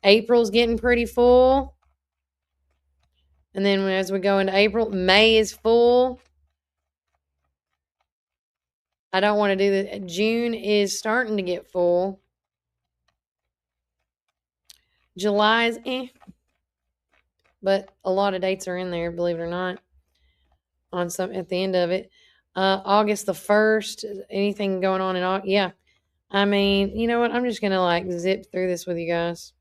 S1: April's getting pretty full. And then as we go into April, May is full. I don't want to do that. June is starting to get full. July is but a lot of dates are in there, believe it or not, on some at the end of it. August the 1st, anything going on in August? Yeah. I mean, you know what? I'm just going to zip through this with you guys.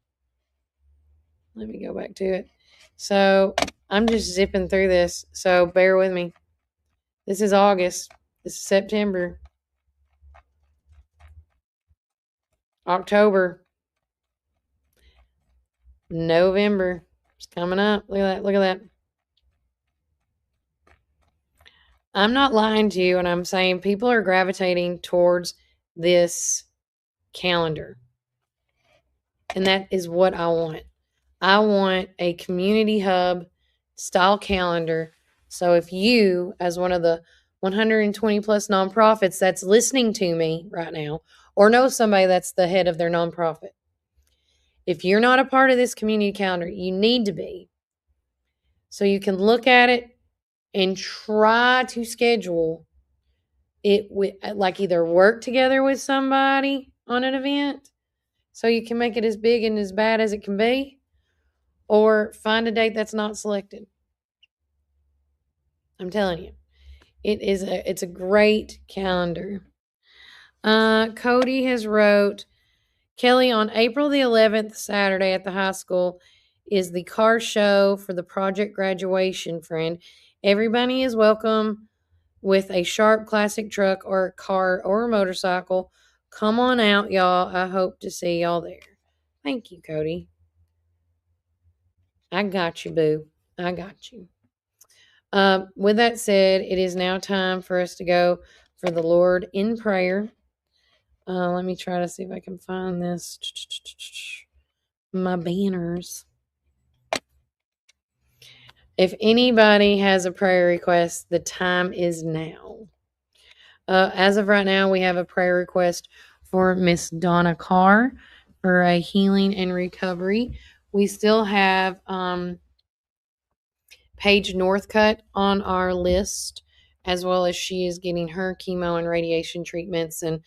S1: Let me go back to it. So I'm just zipping through this. So bear with me. This is August. This is September. October. November. It's coming up. Look at that. Look at that. I'm not lying to you, and I'm saying people are gravitating towards this calendar. And that is what I want. I want a community hub style calendar. So if you, as one of the 120 plus nonprofits that's listening to me right now, or know somebody that's the head of their nonprofit, if you're not a part of this community calendar, you need to be. So you can look at it and try to schedule it with, either work together with somebody on an event so you can make it as big and as bad as it can be, or find a date that's not selected. I'm telling you, it's a great calendar. Cody has wrote, Kelly, on April the 11th, Saturday at the high school, is the car show for the project graduation, friend. Everybody is welcome with a sharp classic truck or a car or a motorcycle. Come on out, y'all. I hope to see y'all there. Thank you, Cody. I got you, boo. I got you. With that said, it is now time for us to go for the Lord in prayer. Let me try to see if I can find this. My banners. If anybody has a prayer request, the time is now. As of right now, we have a prayer request for Miss Donna Carr for a healing and recovery. We still have Paige Northcutt on our list, as well as she is getting her chemo and radiation treatments and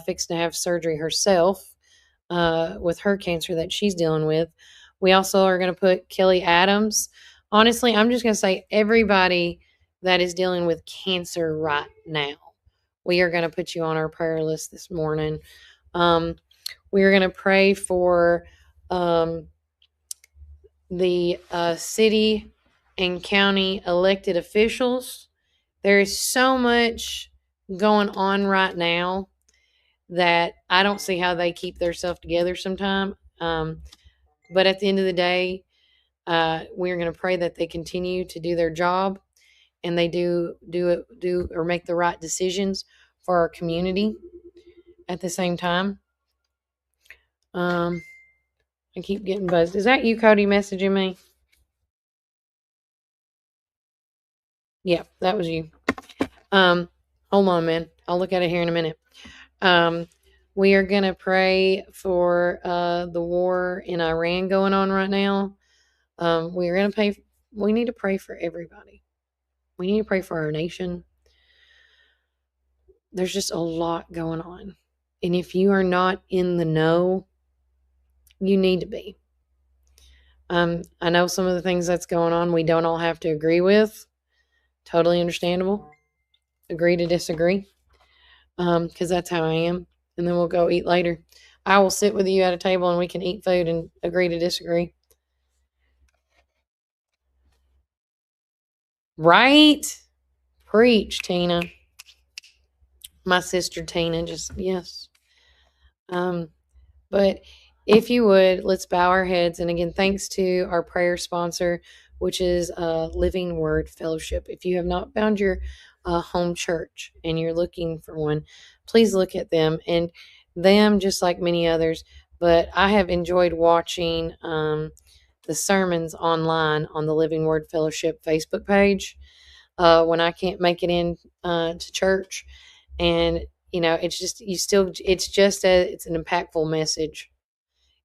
S1: fixed to have surgery herself with her cancer that she's dealing with. We also are going to put Kelly Adams. Honestly, I'm just going to say everybody that is dealing with cancer right now, we are going to put you on our prayer list this morning. We are going to pray for the city and county elected officials. There is so much going on right now that I don't see how they keep themselves together sometime. But at the end of the day, we're going to pray that they continue to do their job and they do or make the right decisions for our community at the same time. I keep getting buzzed. Is that you, Cody, messaging me? Yeah, that was you. Hold on, man. I'll look at it here in a minute. We are going to pray for the war in Iran going on right now. We need to pray for everybody. We need to pray for our nation. There's just a lot going on. And if you are not in the know, you need to be. I know some of the things that's going on we don't all have to agree with. Totally understandable. Agree to disagree. Because that's how I am. And then we'll go eat later. I will sit with you at a table and we can eat food and agree to disagree. Right? Preach, Tina. My sister Tina, just yes. But if you would, let's bow our heads. And again, thanks to our prayer sponsor, which is Living Word Fellowship. If you have not found your home church and you're looking for one, please look at them. And them, just like many others, but I have enjoyed watching the sermons online on the Living Word Fellowship Facebook page when I can't make it in to church. And it's just it's an impactful message.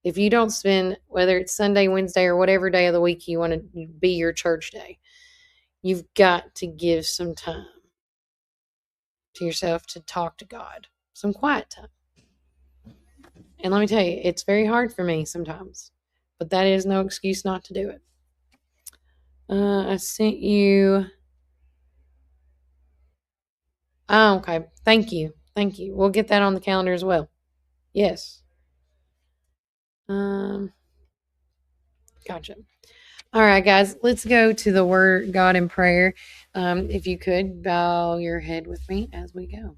S1: If you don't spend, whether it's Sunday, Wednesday, or whatever day of the week you want to be your church day, you've got to give some time to yourself to talk to God, some quiet time. And let me tell you, it's very hard for me sometimes, but that is no excuse not to do it. I sent you. Oh, okay. Thank you. We'll get that on the calendar as well. Yes. Gotcha. All right, guys, let's go to the Word God in prayer. If you could bow your head with me as we go.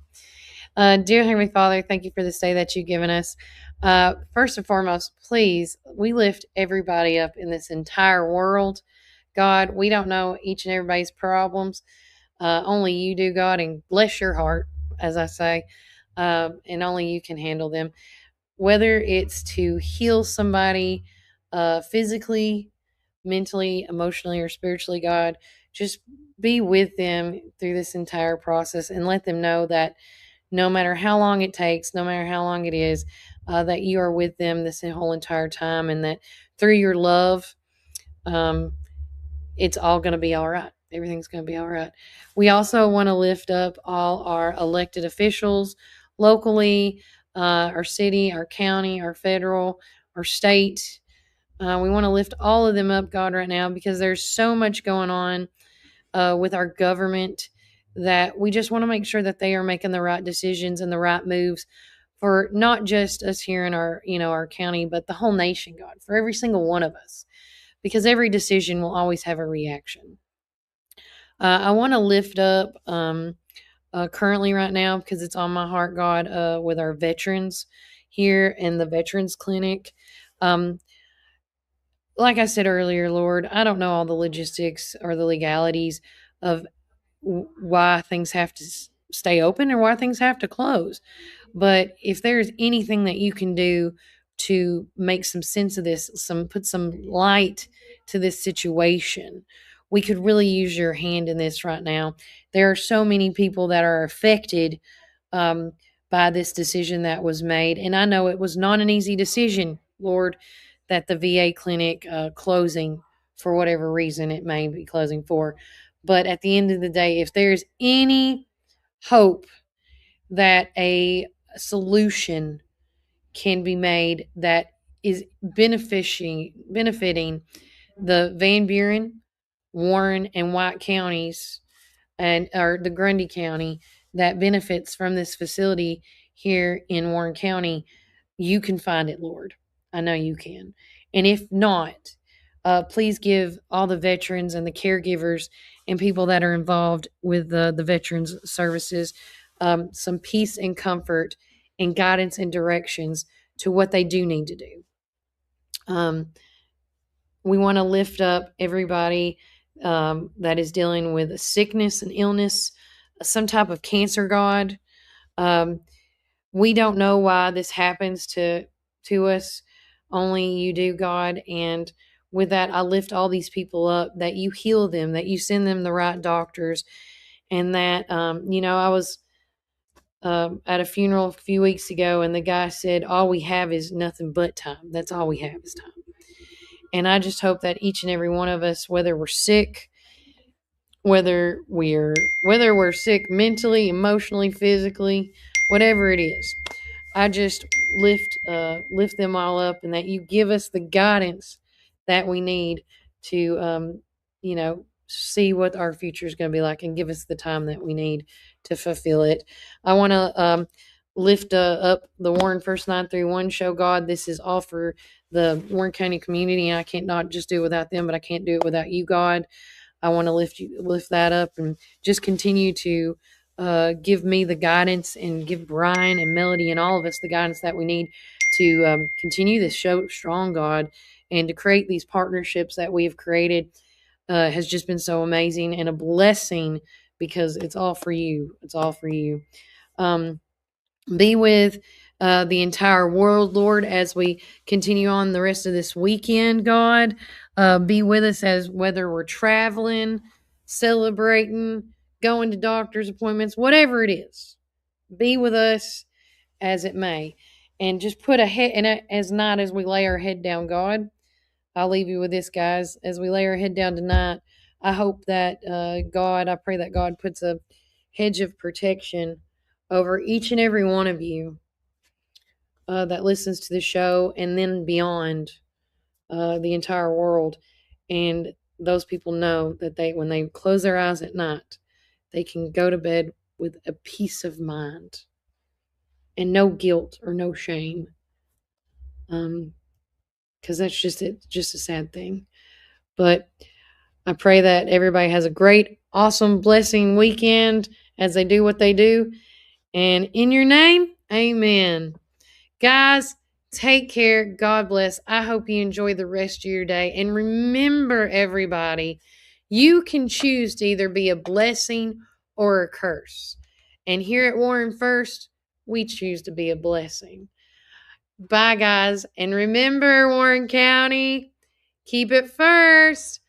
S1: Dear Heavenly Father, thank you for this day that you've given us. First and foremost, please, we lift everybody up in this entire world. God, we don't know each and everybody's problems. Only you do, God, and bless your heart, as I say, and only you can handle them. Whether it's to heal somebody physically, mentally, emotionally, or spiritually, God, just be with them through this entire process and let them know that no matter how long it takes, no matter how long it is, that you are with them this whole entire time, and that through your love, it's all going to be all right. Everything's going to be all right. We also want to lift up all our elected officials locally, our city, our county, our federal, our state. We want to lift all of them up, God, right now, because there's so much going on with our government that we just want to make sure that they are making the right decisions and the right moves for not just us here in our county, but the whole nation, God, for every single one of us, because every decision will always have a reaction. I want to lift up currently right now, because it's on my heart, God, with our veterans here in the Veterans Clinic. Like I said earlier, Lord, I don't know all the logistics or the legalities of why things have to stay open or why things have to close. But if there's anything that you can do to make some sense of this, put some light to this situation, we could really use your hand in this right now. There are so many people that are affected by this decision that was made. And I know it was not an easy decision, Lord, that the VA clinic closing for whatever reason it may be closing for. But at the end of the day, if there's any hope that a solution can be made that is benefiting the Van Buren, Warren, and White counties, or the Grundy County, that benefits from this facility here in Warren County, you can find it, Lord. I know you can. And if not, please give all the veterans and the caregivers and people that are involved with the veterans services some peace and comfort and guidance and directions to what they do need to do. We want to lift up everybody that is dealing with a sickness and illness, some type of cancer, God. We don't know why this happens to us. Only you do, God. And with that, I lift all these people up, that you heal them, that you send them the right doctors, and that, I was at a funeral a few weeks ago, and the guy said, all we have is nothing but time. That's all we have is time. And I just hope that each and every one of us, whether we're sick, whether we're sick mentally, emotionally, physically, whatever it is, I just lift them all up, and that you give us the guidance that we need to, see what our future is going to be like, and give us the time that we need to fulfill it. I want to lift up the Warren First 931 show, God. This is all for the Warren County community, and I can't not just do it without them, but I can't do it without you, God. I want to lift that up and just continue to give me the guidance and give Brian and Melody and all of us the guidance that we need to continue this show strong, God, and to create these partnerships that we have created has just been so amazing and a blessing because it's all for you. It's all for you. Be with the entire world, Lord, as we continue on the rest of this weekend, God. Be with us as whether we're traveling, celebrating, going to doctor's appointments, whatever it is. Be with us as it may. And just put a head, and as night as we lay our head down, God, I'll leave you with this, guys. As we lay our head down tonight, I hope that I pray that God puts a hedge of protection over each and every one of you that listens to the show and then beyond the entire world. And those people know that when they close their eyes at night, they can go to bed with a peace of mind and no guilt or no shame. Because that's just a sad thing. But I pray that everybody has a great, awesome, blessing weekend as they do what they do. And in your name, amen. Guys, take care. God bless. I hope you enjoy the rest of your day. And remember, everybody, you can choose to either be a blessing or a curse. And here at Warren First, we choose to be a blessing. Bye, guys. And remember, Warren County, keep it first.